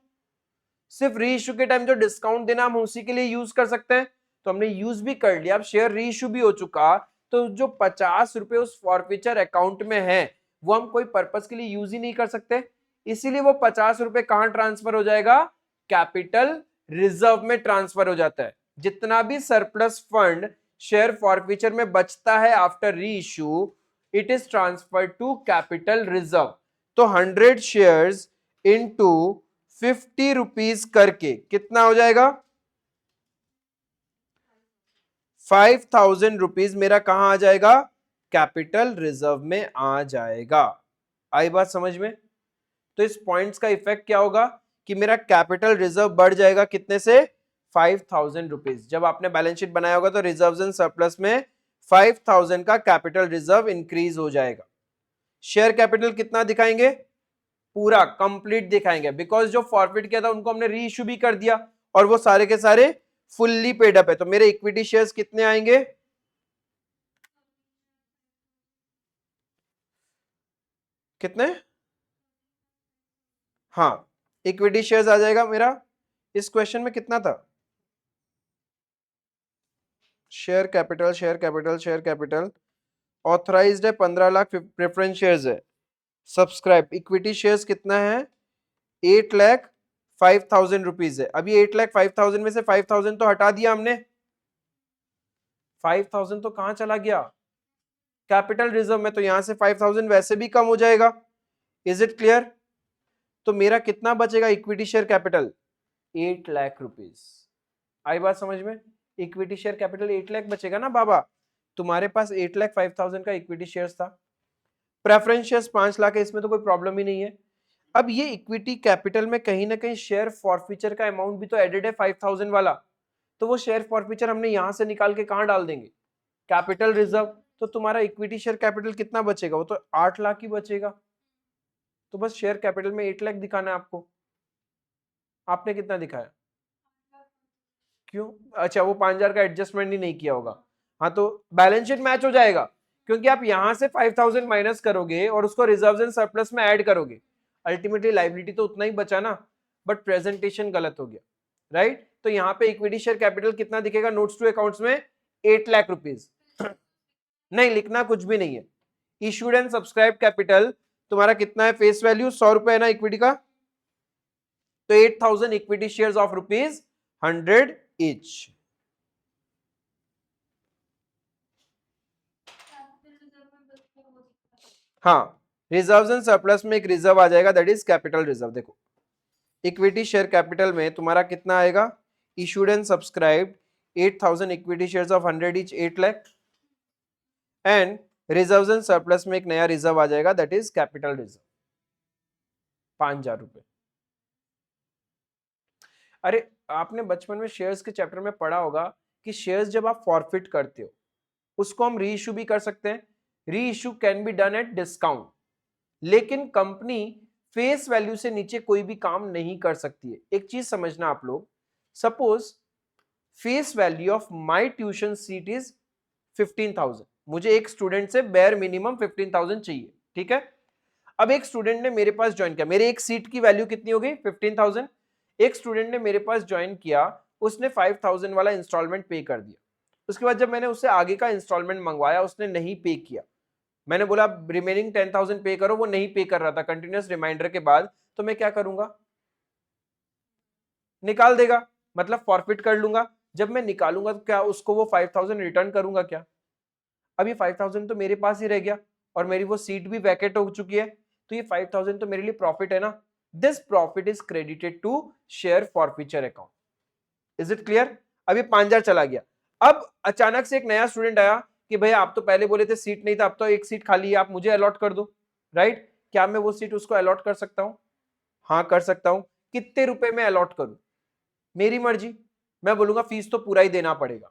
सिर्फ री इश्यू के टाइम जो डिस्काउंट देना हम उसी के लिए यूज कर सकते हैं, तो हमने यूज भी कर लिया। अब शेयर री इश्यू भी हो चुका, तो जो 50 रुपए उस फॉरफीचर अकाउंट में है वो हम कोई पर्पस के लिए यूज ही नहीं कर सकते। इसीलिए वो 50 रुपए कहां ट्रांसफर हो जाएगा? कैपिटल रिजर्व में ट्रांसफर हो जाता है। जितना भी सरप्लस फंड शेयर फॉरफीचर में बचता है after reissue, it is transfer to capital reserve. तो 100 शेयर्स इंटू 50 रुपीज करके कितना हो जाएगा? 5000 रुपीज मेरा कहां आ जाएगा? कैपिटल रिजर्व में आ जाएगा। आई बात समझ में? तो इस पॉइंट्स का इफेक्ट क्या होगा कि मेरा कैपिटल रिजर्व बढ़ जाएगा कितने से? 5000 रुपीज। जब आपने बैलेंस शीट बनाया होगा तो रिजर्व्स एंड सरप्लस में 5000 का कैपिटल रिजर्व इंक्रीज हो जाएगा। शेयर कैपिटल कितना दिखाएंगे? पूरा कंप्लीट दिखाएंगे, बिकॉज जो फॉरफिट किया था उनको हमने री इश्यू भी कर दिया और वो सारे के सारे फुल्ली पेड अप है। तो मेरे इक्विटी शेयर्स कितने आएंगे? कितने? हाँ, इक्विटी शेयर्स आ जाएगा मेरा। इस क्वेश्चन में कितना था? Share capital share capital share capital authorised है 15 लाख, प्रेफरेंस शेयर्स है, सब्सक्राइब इक्विटी शेयर्स कितना है? 8,05,000 रुपीज है। अभी 8,05,000 में से 5,000 तो हटा दिया हमने, 5,000 तो कहां चला गया? कैपिटल रिजर्व में। तो यहां से 5,000 वैसे भी कम हो जाएगा। Is it clear? तो मेरा कितना बचेगा equity share capital? 8 lakh rupees. आई बात समझ में? इक्विटी शेयर कैपिटल 8 लाख बचेगा ना बाबा। तुम्हारे पास 8,05,000 का इक्विटी शेयर्स था, प्रेफरेंस शेयर्स 5 लाख है, इसमें तो कोई प्रॉब्लम ही नहीं है। अब ये इक्विटी कैपिटल में कहीं ना कहीं शेयर फॉरफीचर का अमाउंट भी तो एडेड है 5,000 वाला। तो वो शेयर फॉरफीचर हमने यहां से निकाल के कहां डाल देंगे? Capital reserve. तो तुम्हारा इक्विटी शेयर कैपिटल कितना बचेगा? वो तो 8 लाख ही बचेगा। तो बस शेयर कैपिटल में 8 लाख दिखाना है आपको। आपने कितना दिखाया? क्यों? अच्छा, वो 5,000 का एडजस्टमेंट ही नहीं किया होगा। हाँ, तो बैलेंस शीट मैच हो जाएगा, क्योंकि आप यहां से 5,000 माइनस करोगे और उसको रिजर्व्स एंड सरप्लस में ऐड करोगे। अल्टीमेटली लायबिलिटी तो उतना ही बचा ना, बट प्रेजेंटेशन गलत हो गया, राइट? तो यहाँ पे इक्विटी शेयर कैपिटल कितना दिखेगा नोट्स टू अकाउंट्स में? 8 लाख रुपीज। नहीं, लिखना कुछ भी नहीं है। इशूड एंड सब्सक्राइब कैपिटल तुम्हारा कितना है? फेस वैल्यू 100 रुपए है ना इक्विटी का, तो 8,000 equity shares of rupees 100 each. हाँ, रिजर्व्स एंड सरप्लस में एक रिजर्व आ जाएगा, दैट इज कैपिटल रिजर्व। देखो, इक्विटी शेयर कैपिटल में तुम्हारा कितना आएगा? Issued and subscribed 8,000 equity shares of 100 each, 8 lakh. And reserves and surplus में एक नया रिजर्व आ जाएगा, दैट इज कैपिटल रिजर्व, 5,000 रुपए। अरे, आपने बचपन में शेयर्स के चैप्टर में पढ़ा होगा कि शेयर्स जब आप फॉरफिट करते हो उसको हम री इश्यू भी कर सकते हैं। री issue can be done at discount, लेकिन कंपनी फेस वैल्यू से नीचे कोई भी काम नहीं कर सकती है। एक चीज समझना आप लोग, suppose face value of my tuition seat is 15,000, मुझे एक स्टूडेंट से बेयर मिनिमम 15,000 चाहिए, ठीक है? अब एक स्टूडेंट ने मेरे पास ज्वाइन किया, मेरे एक सीट की वैल्यू कितनी हो गई? 15,000। एक स्टूडेंट ने मेरे पास ज्वाइन किया, उसने 5,000 वाला इंस्टॉलमेंट पे कर दिया। उसके बाद जब मैंने उससे आगे का इंस्टॉलमेंट मंगवाया, उसने नहीं पे किया। मैंने बोला रिमेनिंग 10,000 पे करो, वो नहीं पे कर रहा था कंटिन्यूस रिमाइंडर के बाद, तो मैं क्या करूंगा? निकाल देगा, मतलब फॉरफिट कर लूंगा। जब मैं निकालूंगा तो क्या उसको वो 5,000 रिटर्न करूंगा क्या? अभी 5,000 तो मेरे पास ही रह गया और मेरी वो सीट भी वैकेट हो चुकी है, तो ये 5,000 तो मेरे लिए प्रॉफिट है ना। This profit is credited to share forfeiture account. Is it clear? अभी 5,000 चला गया। अब अचानक से एक नया स्टूडेंट आया कि भैया आप तो पहले बोले थे सीट नहीं था, अब तो एक सीट खाली है, आप मुझे अलॉट कर दो, राइट? क्या मैं वो सीट उसको अलॉट कर सकता हूं? हाँ, कर सकता हूं। कितने रुपए में अलॉट करूं? मेरी मर्जी। मैं बोलूंगा फीस तो पूरा ही देना पड़ेगा,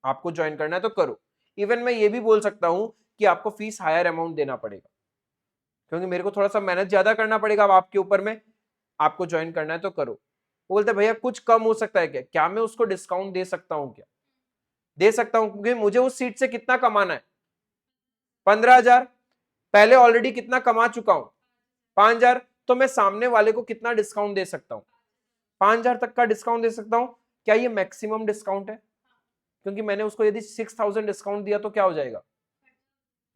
आपको ज्वाइन करना है तो करो। इवन मैं ये भी बोल सकता हूं कि आपको फीस हायर अमाउंट देना पड़ेगा, क्योंकि मेरे को थोड़ा सा मेहनत ज्यादा करना पड़ेगा अब आपके ऊपर में, आपको ज्वाइन करना है तो करो। वो बोलते भैया कुछ कम हो सकता है क्या? क्या मैं उसको डिस्काउंट दे सकता हूं क्या? दे सकता हूं, क्योंकि मुझे उस सीट से कितना कमाना है? 15,000। पहले ऑलरेडी कितना कमा चुका हूं? 5,000। तो मैं सामने वाले को कितना डिस्काउंट दे सकता हूं? 5,000 तक का डिस्काउंट दे सकता हूं। क्या ये मैक्सिमम डिस्काउंट है? क्योंकि मैंने उसको यदि 6,000 डिस्काउंट दिया तो क्या हो जाएगा?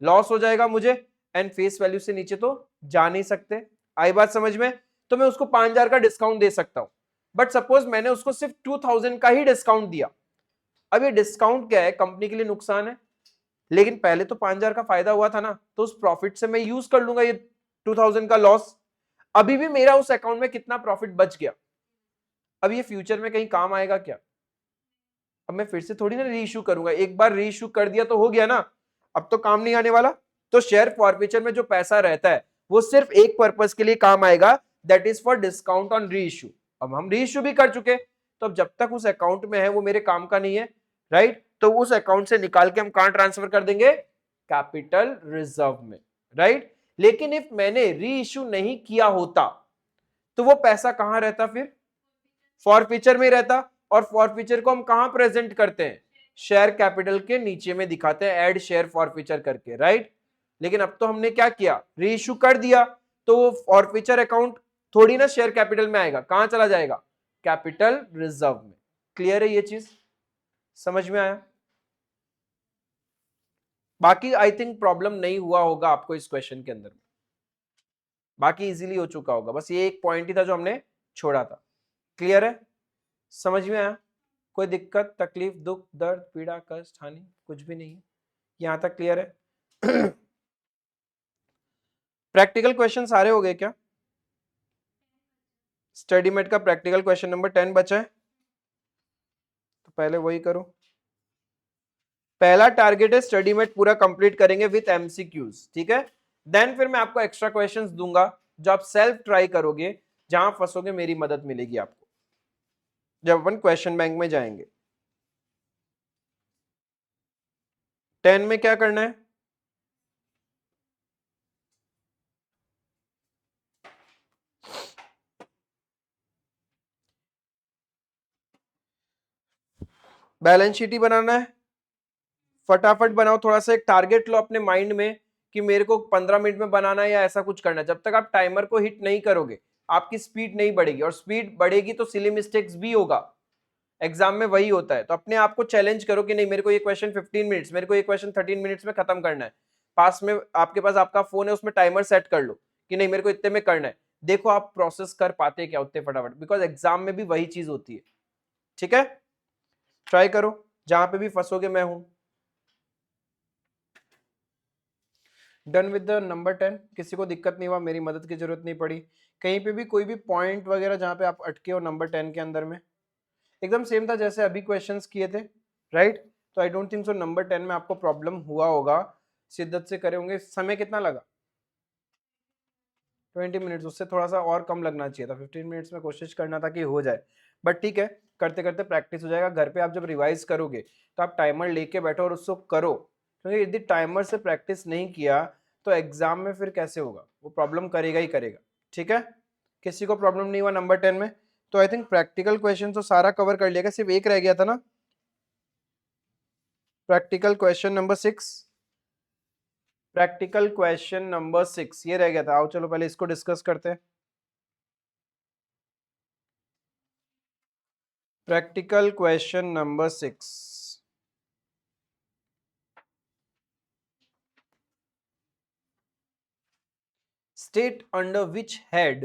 लॉस हो जाएगा मुझे, एंड फेस वैल्यू से नीचे तो जा नहीं सकते। आई बात समझ में? तो मैं उसको 5,000 का डिस्काउंट दे सकता हूं। बट सपोज मैंने उसको सिर्फ 2,000 का ही डिस्काउंट दिया, अब ये डिस्काउंट क्या है, कंपनी के लिए नुकसान है, लेकिन पहले तो 5,000 का फायदा हुआ था ना, तो उस प्रॉफिट से मैं यूज कर लूंगा ये 2,000 का लॉस। अभी भी मेरा उस अकाउंट में कितना प्रॉफिट बच गया, अब ये फ्यूचर में कहीं काम आएगा क्या? अब मैं फिर से थोड़ी ना री इशू करूंगा, एक बार री इशू कर दिया तो हो गया ना, अब तो काम नहीं आने वाला। तो शेयर फॉरफीचर में जो पैसा रहता है वो सिर्फ एक पर्पस के लिए काम आएगा, that is for discount on री इशू। अब हम री इशू भी कर चुके, तो अब जब तक उस अकाउंट में है वो मेरे काम का नहीं है, राइट? तो उस अकाउंट से निकाल के हम कहां ट्रांसफर कर देंगे? कैपिटल रिजर्व में, राइट? लेकिन इफ मैंने री इशू नहीं किया होता तो वो पैसा कहां रहता? फिर फॉरफीचर में रहता, और फॉरफीचर को हम कहां प्रेजेंट करते हैं? शेयर कैपिटल के नीचे में दिखाते हैं, ऐड शेयर फॉरफीचर करके, राइट? लेकिन अब तो हमने क्या किया, री इशू कर दिया, तो वो फॉरफीचर अकाउंट थोड़ी ना शेयर कैपिटल में आएगा, कहां चला जाएगा? कैपिटल रिजर्व में। क्लियर है ये चीज? समझ में आया? बाकी आई थिंक प्रॉब्लम नहीं हुआ होगा आपको इस क्वेश्चन के अंदर, बाकी इजीली हो चुका होगा, बस ये एक पॉइंट ही था जो हमने छोड़ा था। क्लियर है? समझ में आया? कोई दिक्कत, तकलीफ, दुख, दर्द, पीड़ा, कष्ट, हानि कुछ भी नहीं है? यहां तक क्लियर है? प्रैक्टिकल क्वेश्चन सारे हो गए क्या? स्टडी मेट का प्रैक्टिकल क्वेश्चन नंबर 10 बचा है, तो पहले वही करो। पहला टारगेट है स्टडी मेट पूरा कंप्लीट करेंगे विथ एमसीक्यूज, ठीक है? देन फिर मैं आपको एक्स्ट्रा क्वेश्चंस दूंगा जो आप सेल्फ ट्राई करोगे, जहां फंसोगे मेरी मदद मिलेगी आपको जब अपन क्वेश्चन बैंक में जाएंगे। 10 में क्या करना है? बैलेंस शीट ही बनाना है, फटाफट बनाओ। थोड़ा सा एक टारगेट लो अपने माइंड में कि मेरे को 15 मिनट में बनाना है या ऐसा कुछ करना है। जब तक आप टाइमर को हिट नहीं करोगे आपकी स्पीड नहीं बढ़ेगी, और स्पीड बढ़ेगी तो सिली मिस्टेक्स भी होगा, एग्जाम में वही होता है। तो अपने आप को चैलेंज करो कि नहीं, मेरे को ये क्वेश्चन 15 मिनट्स, मेरे को ये क्वेश्चन 13 मिनट्स में खत्म करना है। पास में आपके पास आपका फोन है, उसमें टाइमर सेट कर लो कि नहीं मेरे को इतने में करना है। देखो आप प्रोसेस कर पाते क्या उतने फटाफट, बिकॉज एग्जाम में भी वही चीज होती है, ठीक है? ट्राई करो, जहां पे भी फंसोगे मैं हूं। Done with the number 10। किसी को दिक्कत नहीं हुआ, मेरी मदद की जरूरत नहीं पड़ी कहीं पे भी, कोई भी पॉइंट वगैरह जहां पे आप अटके हो नंबर 10 के अंदर में? एकदम सेम था जैसे अभी क्वेश्चंस किए थे, राइट? तो I don't think so number 10 में आपको प्रॉब्लम हुआ होगा, शिद्दत से करे होंगे। समय कितना लगा? 20 मिनट्स, उससे थोड़ा सा और कम लगना चाहिए था, 15 मिनट्स में कोशिश करना था कि हो जाए, बट ठीक है, करते करते प्रैक्टिस हो जाएगा। घर पे आप जब रिवाइज करोगे तो आप टाइमर लेके बैठो और उसको करो, क्योंकि यदि टाइमर से प्रैक्टिस नहीं किया तो एग्जाम में फिर कैसे होगा, वो प्रॉब्लम करेगा ही करेगा, ठीक है? किसी को प्रॉब्लम नहीं हुआ नंबर 10 में? तो आई थिंक प्रैक्टिकल क्वेश्चन तो सारा कवर कर लिया, सिर्फ एक रह गया था ना, practical question number 6। Practical question number 6 ये रह गया था। आओ चलो पहले इसको डिस्कस करते हैं। Practical question number 6, state under which head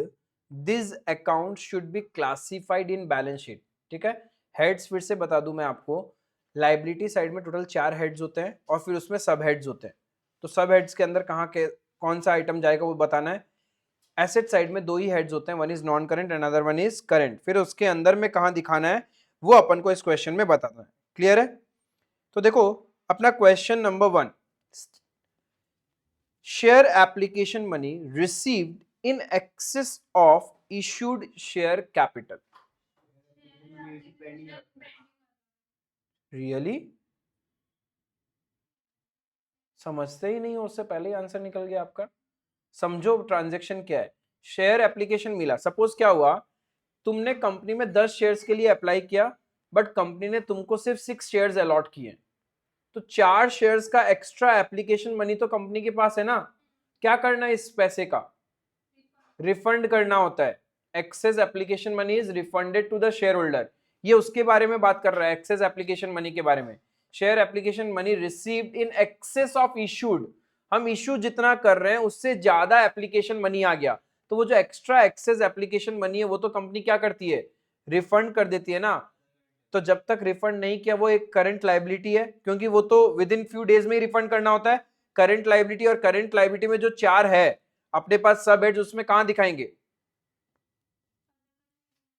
this account should be classified in balance sheet, ठीक है? हेड्स फिर से बता दूं मैं आपको, लाइबिलिटी साइड में टोटल 4 हेड्स होते हैं और फिर उसमें सब हेड्स होते हैं। तो सब हेड्स के अंदर कहाँ के कौन सा आइटम जाएगा वो बताना है। एसेट साइड में 2 ही हेड्स होते हैं, one is non current and other one is current. फिर उसके अंदर में कहाँ दिखाना है वो अपन को इस क्वेश्चन में बताना है। क्लियर है? तो देखो अपना question number 1, share application money received in excess of issued share capital. Really समझते ही नहीं हो, उससे पहले ही आंसर निकल गया आपका। समझो ट्रांजैक्शन क्या है। शेयर एप्लीकेशन मिला, सपोज क्या हुआ, तुमने कंपनी में 10 शेयर्स के लिए अप्लाई किया, बट कंपनी ने तुमको सिर्फ 6 शेयर्स अलॉट किए, तो 4 शेयर्स का एक्स्ट्रा एप्लीकेशन मनी तो कंपनी के पास है ना। क्या करना है इस पैसे का? रिफंड करना होता है। Excess application money is refunded to the shareholder. ये उसके बारे में बात कर रहा है, एक्सेस एप्लीकेशन मनी के बारे में। Share application money received in excess of issued, हम इशू जितना कर रहे हैं उससे ज्यादा एप्लीकेशन मनी आ गया, तो वो जो एक्स्ट्रा एक्सेस एप्लीकेशन मनी है वो तो कंपनी क्या करती है? रिफंड कर देती है ना। तो जब तक रिफंड नहीं किया वो एक करंट लाइबिलिटी है, क्योंकि वो तो विद इन फ्यू डेज में ही रिफंड करना होता है। करंट लाइबिलिटी, और करंट लाइबिलिटी में जो 4 है अपने पास सब हेड्स, उसमें कहां दिखाएंगे?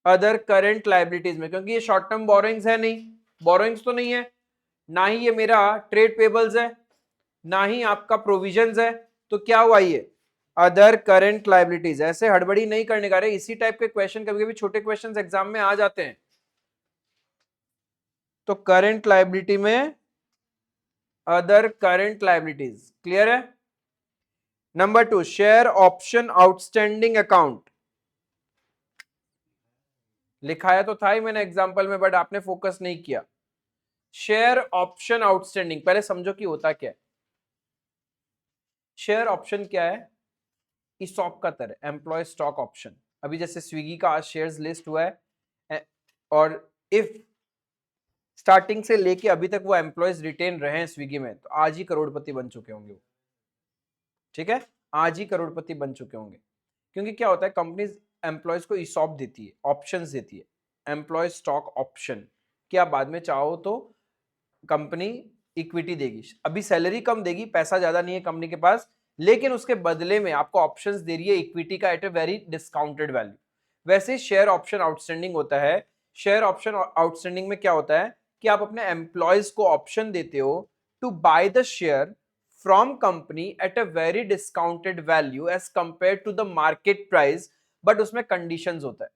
अदर करंट लाइबिलिटीज में, क्योंकि ये शॉर्ट टर्म बोरोइंग्स है नहीं, बोरोइंग्स तो नहीं है, ना ही ये मेरा ट्रेड पेबल्स है, ना ही आपका प्रोविजंस है, तो क्या हुआ ये अदर करंट लाइबिलिटीज। ऐसे हड़बड़ी नहीं करने का रे, इसी टाइप के क्वेश्चन कभी कभी छोटे क्वेश्चन एग्जाम में आ जाते हैं। तो करंट लाइबिलिटी में अदर करंट लाइबिलिटीज, क्लियर है। Number 2, share option outstanding account. लिखाया तो था ही मैंने एग्जांपल में, बट आपने फोकस नहीं किया। शेयर ऑप्शन आउटस्टैंडिंग, पहले समझो कि होता क्या है। शेयर ऑप्शन क्या है? ईसॉप का तरह, एम्प्लॉय स्टॉक ऑप्शन। अभी जैसे स्विगी का आज शेयर्स लिस्ट हुआ है, और इफ स्टार्टिंग से लेके अभी तक वो एम्प्लॉयज रिटेन रहे हैं स्विगी में, तो आज ही करोड़पति बन चुके होंगे वो। ठीक है, आज ही करोड़पति बन चुके होंगे। क्योंकि क्या होता है, कंपनीज एम्प्लॉयज को ईसॉप देती है, ऑप्शंस देती है, एम्प्लॉय स्टॉक ऑप्शन, कि आप बाद में चाहो तो कंपनी इक्विटी देगी। अभी सैलरी कम देगी, पैसा ज्यादा नहीं है कंपनी के पास, लेकिन उसके बदले में आपको ऑप्शंस दे रही है इक्विटी का at a very discounted value. वैसे शेयर ऑप्शन आउटस्टैंडिंग होता है। शेयर ऑप्शन आउटस्टैंडिंग में क्या होता है कि आप अपने एम्प्लॉयज को ऑप्शन देते हो to buy the share from company at a very discounted value as compare to the market price, but उसमें कंडीशंस होता है।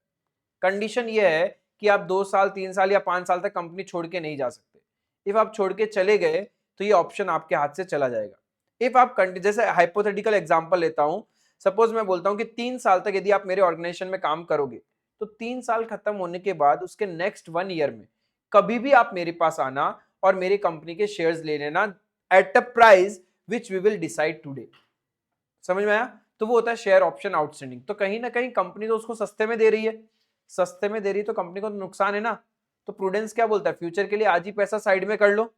कंडीशन ये है कि आप 2 साल 3 साल या 5 साल तक कंपनी छोड़ के नहीं जा सकते। इफ आप छोड़ के चले गए तो ये ऑप्शन आपके हाथ से चला जाएगा। इफ आप जैसे हाइपोथेटिकल एग्जांपल लेता हूं, सपोज मैं बोलता हूं कि 3 साल तक यदि आप मेरे ऑर्गेनाइजेशन में काम करोगे, तो 3 साल खत्म होने के बाद उसके नेक्स्ट 1 ईयर में कभी भी आप मेरे पास आना और मेरी कंपनी के शेयर्स ले लेना at a price which we will decide today. समझ में आया? तो वो होता है शेयर ऑप्शन आउटस्टैंडिंग। तो कहीं ना कहीं कंपनी तो उसको सस्ते में दे रही है, सस्ते में दे रही है तो कंपनी को तो नुकसान है ना। तो प्रूडेंस क्या बोलता है, फ्यूचर के लिए आज ही पैसा साइड में कर लो।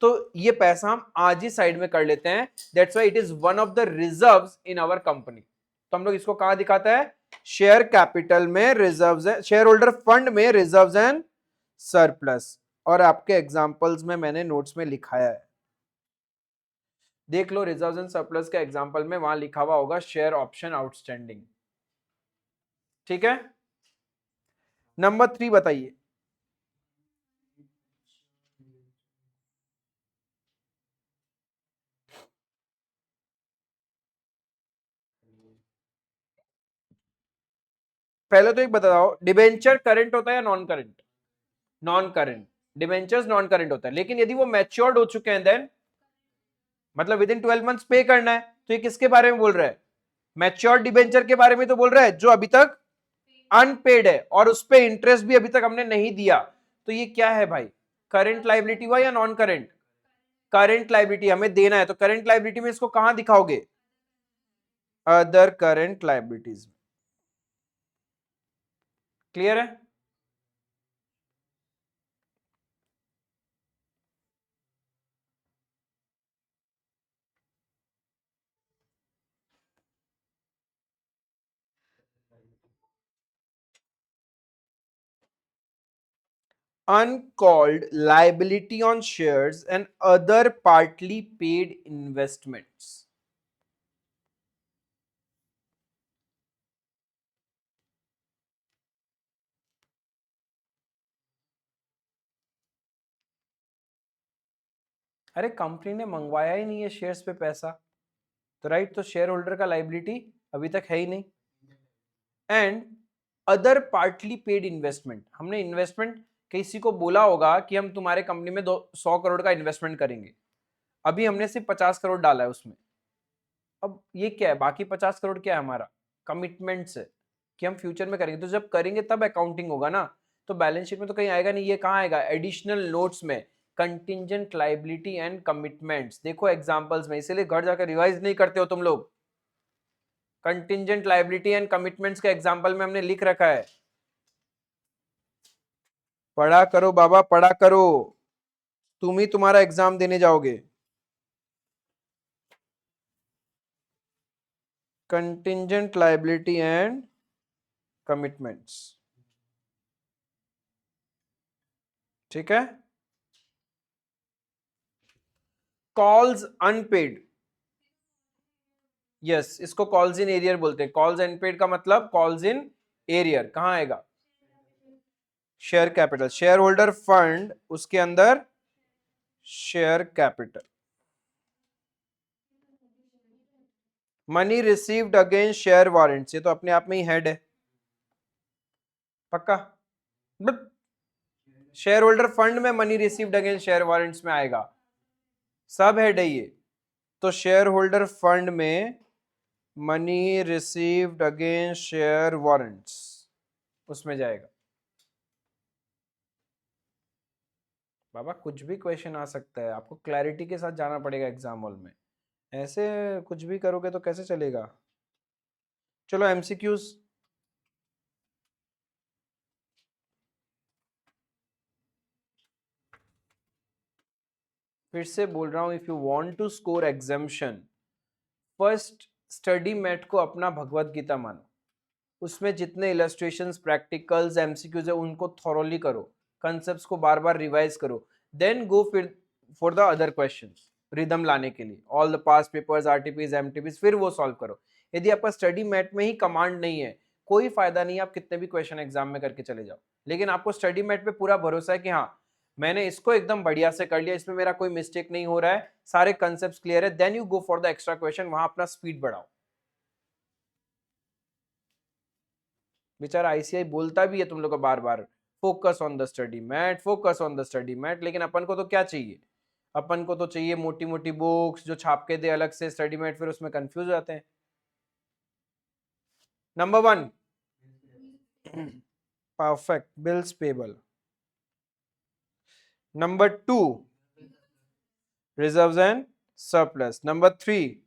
तो ये पैसा हम आज ही साइड में कर लेते हैं, that's why it is one of the reserves in our company. तो हम लोग इसको कहां दिखाता है, शेयर कैपिटल में रिजर्व्स है, शेयर होल्डर फंड में रिजर्व्स एंड सरप्लस। और आपके एग्जांपल्स में मैंने नोट्स में लिखाया है, देख लो, रिजर्व्स एंड सरप्लस के एग्जांपल में वहां लिखा हुआ होगा शेयर ऑप्शन आउटस्टैंडिंग। ठीक है, नंबर 3 बताइए। पहले तो एक बताओ, डिबेंचर करंट होता है या non current? Non current. Debentures non current होता है, लेकिन यदि वो मैच्योर्ड हो चुके हैं, देन मतलब विद इन 12 मंथ्स पे करना है। तो ये किसके बारे में बोल रहा है? मैच्योर्ड डिबेंचर के बारे में तो बोल रहा है, जो अभी तक अनपेड है और उस पर इंटरेस्ट भी अभी तक हमने नहीं दिया। तो ये क्या है भाई, करंट लाइबिलिटी हुआ या नॉन करंट? करंट लाइबिलिटी हमें देना है, तो करंट लाइबिलिटी में इसको कहां दिखाओगे? Other current liabilities. क्लियर है? Uncalled liability on shares and other partly paid investments. अरे कंपनी ने मंगवाया ही नहीं है शेयर्स पे पैसा, तो राइट, तो शेयर होल्डर का लाइबिलिटी अभी तक है ही नहीं। And other partly paid investment, हमने इन्वेस्टमेंट किसी को बोला होगा कि हम तुम्हारे कंपनी में 100 करोड़ का इन्वेस्टमेंट करेंगे, अभी हमने सिर्फ 50 करोड़ डाला है उसमें। अब ये क्या है, बाकी 50 करोड़ क्या है, हमारा कमिटमेंट्स है कि हम फ्यूचर में करेंगे। तो जब करेंगे तब अकाउंटिंग होगा ना, तो बैलेंस शीट में तो कहीं आएगा नहीं। ये कहाँ आएगा, एडिशनल नोट्स में, कंटिंजेंट लाइबिलिटी एंड कमिटमेंट्स। देखो एग्जांपल्स में, इसीलिए घर जाकर रिवाइज नहीं करते हो तुम लोग। कंटिंजेंट लाइबिलिटी एंड कमिटमेंट्स के एग्जांपल में हमने लिख रखा है, पढ़ा करो बाबा, पढ़ा करो, तुम ही तुम्हारा एग्जाम देने जाओगे। कंटिंजेंट लाइबिलिटी एंड कमिटमेंट्स, ठीक है। कॉल्स अनपेड, यस, इसको कॉल्स इन एरियर बोलते हैं। कॉल्स अनपेड का मतलब कॉल्स इन एरियर कहां आएगा? Share capital, share holder fund, उसके अंदर share capital. Money received against share warrants, ये तो अपने आप में ही हेड है, पक्का। बट शेयर होल्डर फंड में money received against share warrants में आएगा, सब हेड है ये। तो शेयर होल्डर फंड में money received against share warrants, उसमें जाएगा। बाबा कुछ भी क्वेश्चन आ सकता है, आपको क्लैरिटी के साथ जाना पड़ेगा एग्जाम हॉल में, ऐसे कुछ भी करोगे तो कैसे चलेगा। चलो एमसीक्यूज। फिर से बोल रहा हूं, if you want to score exemption, first study mat को अपना भगवत गीता मानो, उसमें जितने इलस्ट्रेशंस, प्रैक्टिकल्स, एमसीक्यूज है उनको थॉरोली करो, कंसेप्ट्स को बार बार रिवाइज करो, देन गो फिर for the other questions, rhythm लाने के लिए all the past papers, RTPs, MTPs, फिर वो सॉल्व करो। यदि आपका स्टडी मैट में ही कमांड नहीं है, कोई फायदा नहीं है आप कितने भी क्वेश्चन एग्जाम में करके चले जाओ, लेकिन आपको स्टडी मैट पे पूरा भरोसा है कि हाँ मैंने इसको एकदम बढ़िया से कर लिया, इसमें मेरा कोई मिस्टेक नहीं हो रहा है, सारे कंसेप्ट क्लियर है, then you go for the extra question, वहां अपना स्पीड बढ़ाओ। बेचारा आईसीआई बोलता भी है तुम लोग को बार बार, focus on the study mat, focus on the study mat, लेकिन अपन को तो क्या चाहिए? अपन को तो चाहिए मोटी मोटी बुक्स जो छाप के दे अलग से स्टडी मैट, फिर उसमें कंफ्यूज हो जाते हैं। Number 1 perfect, bills payable. Number 2 reserves and surplus. Number 3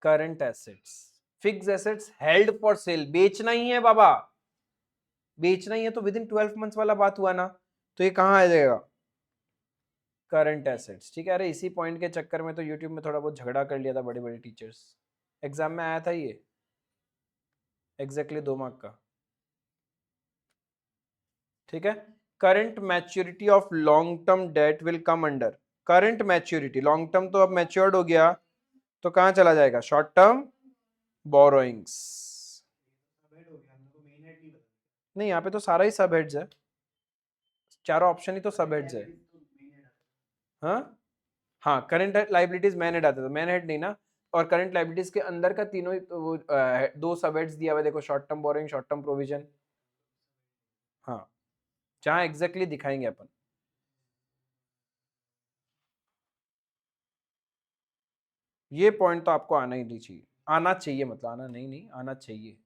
current assets. Fix assets held for sale, बेचना ही है बाबा, बेचना ही है, तो विद इन 12 मंथ्स वाला बात हुआ ना, तो ये कहां आ जाएगा? Current assets. ठीक है, अरे इसी पॉइंट के चक्कर में तो यूट्यूब में थोड़ा बहुत झगड़ा कर लिया था बड़े बड़े टीचर्स, एग्जाम में आया था ये एग्जैक्टली 2 मार्क का। ठीक है, current maturity of long term debt will come under current maturity. Long term तो अब मैच्योर्ड हो गया, तो कहां चला जाएगा? Short term borrowings. नहीं, यहाँ पे तो सारा ही सब हेड्स है, चारों ऑप्शन ही तो सब हेड्स है। हाँ हाँ, करंट लाइबिलिटीज मैन हेड आता था, मैन हेड नहीं ना, और करंट लाइबिलिटीज के अंदर का तीनों ही तो वो दो सब हेड्स दिया हुआ है, देखो, short term borrowing, short term provision. हाँ, जहां एग्जैक्टली दिखाएंगे अपन। ये पॉइंट तो आपको आना ही नहीं चाहिए, आना चाहिए, मतलब आना नहीं, नहीं आना चाहिए।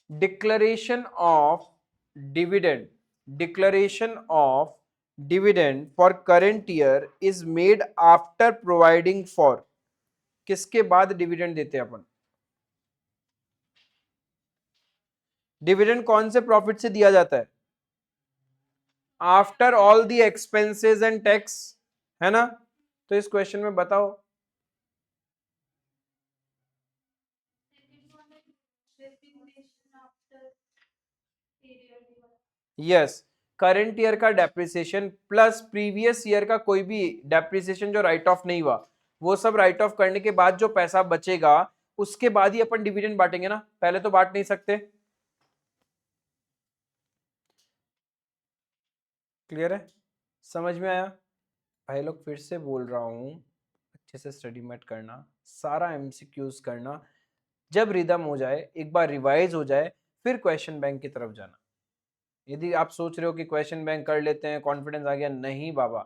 Declaration of dividend, declaration of dividend for current year is made after providing for, किसके बाद डिविडेंड देते हैं अपन? डिविडेंड कौन से प्रॉफिट से दिया जाता है? After all the expenses and tax, है ना? तो इस क्वेश्चन में बताओ। यस, करंट ईयर का डेप्रिसिएशन प्लस प्रीवियस ईयर का कोई भी डेप्रिसिएशन जो राइट ऑफ नहीं हुआ, वो सब राइट ऑफ करने के बाद जो पैसा बचेगा उसके बाद ही अपन डिविडेंड बांटेंगे ना, पहले तो बांट नहीं सकते। क्लियर है? समझ में आया? भाई लोग फिर से बोल रहा हूं, अच्छे से स्टडी मैट करना, सारा एमसीक्यूज करना, जब रिदम हो जाए, एक बार रिवाइज हो जाए, फिर क्वेश्चन बैंक की तरफ जाना। यदि आप सोच रहे हो कि क्वेश्चन बैंक कर लेते हैं कॉन्फिडेंस आ गया, नहीं बाबा,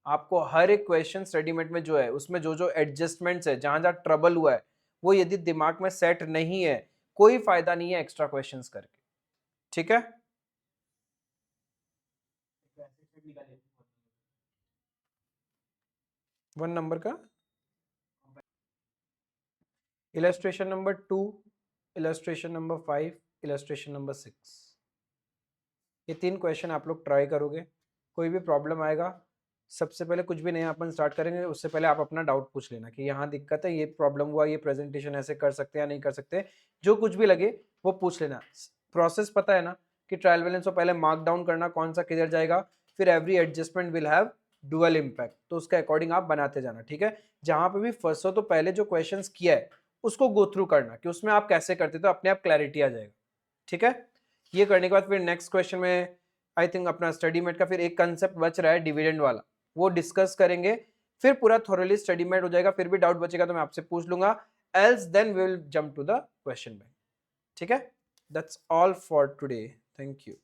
आपको हर एक क्वेश्चन स्टडीमेट में जो है उसमें जो जो एडजस्टमेंट्स है, जहां जहां ट्रबल हुआ है, वो यदि दिमाग में सेट नहीं है, कोई फायदा नहीं है एक्स्ट्रा क्वेश्चंस करके। ठीक है, 1 नंबर का illustration number 2, illustration number 5, illustration number 6, ये 3 क्वेश्चन आप लोग ट्राई करोगे, कोई भी प्रॉब्लम आएगा, सबसे पहले कुछ भी नहीं अपन स्टार्ट करेंगे उससे पहले आप अपना डाउट पूछ लेना कि यहाँ दिक्कत है, ये प्रॉब्लम हुआ, ये प्रेजेंटेशन ऐसे कर सकते हैं या नहीं कर सकते, जो कुछ भी लगे वो पूछ लेना। प्रोसेस पता है ना कि ट्रायल बैलेंस को पहले मार्क डाउन करना कौन सा किधर जाएगा, फिर every adjustment will have dual impact, तो उसके अकॉर्डिंग आप बनाते जाना, ठीक है। जहां पे भी फंसो तो पहले जो क्वेश्चंस किया है उसको गो थ्रू करना कि उसमें आप कैसे करते, तो अपने आप क्लैरिटी आ जाएगा, ठीक है। ये करने के बाद फिर नेक्स्ट क्वेश्चन में आई थिंक अपना स्टडी मेट का फिर एक कंसेप्ट बच रहा है डिविडेंड वाला, वो डिस्कस करेंगे, फिर पूरा थोरली स्टडी मेट हो जाएगा। फिर भी डाउट बचेगा तो मैं आपसे पूछ लूंगा, else then we will jump to the question bank, ठीक है। That's all for today, thank you.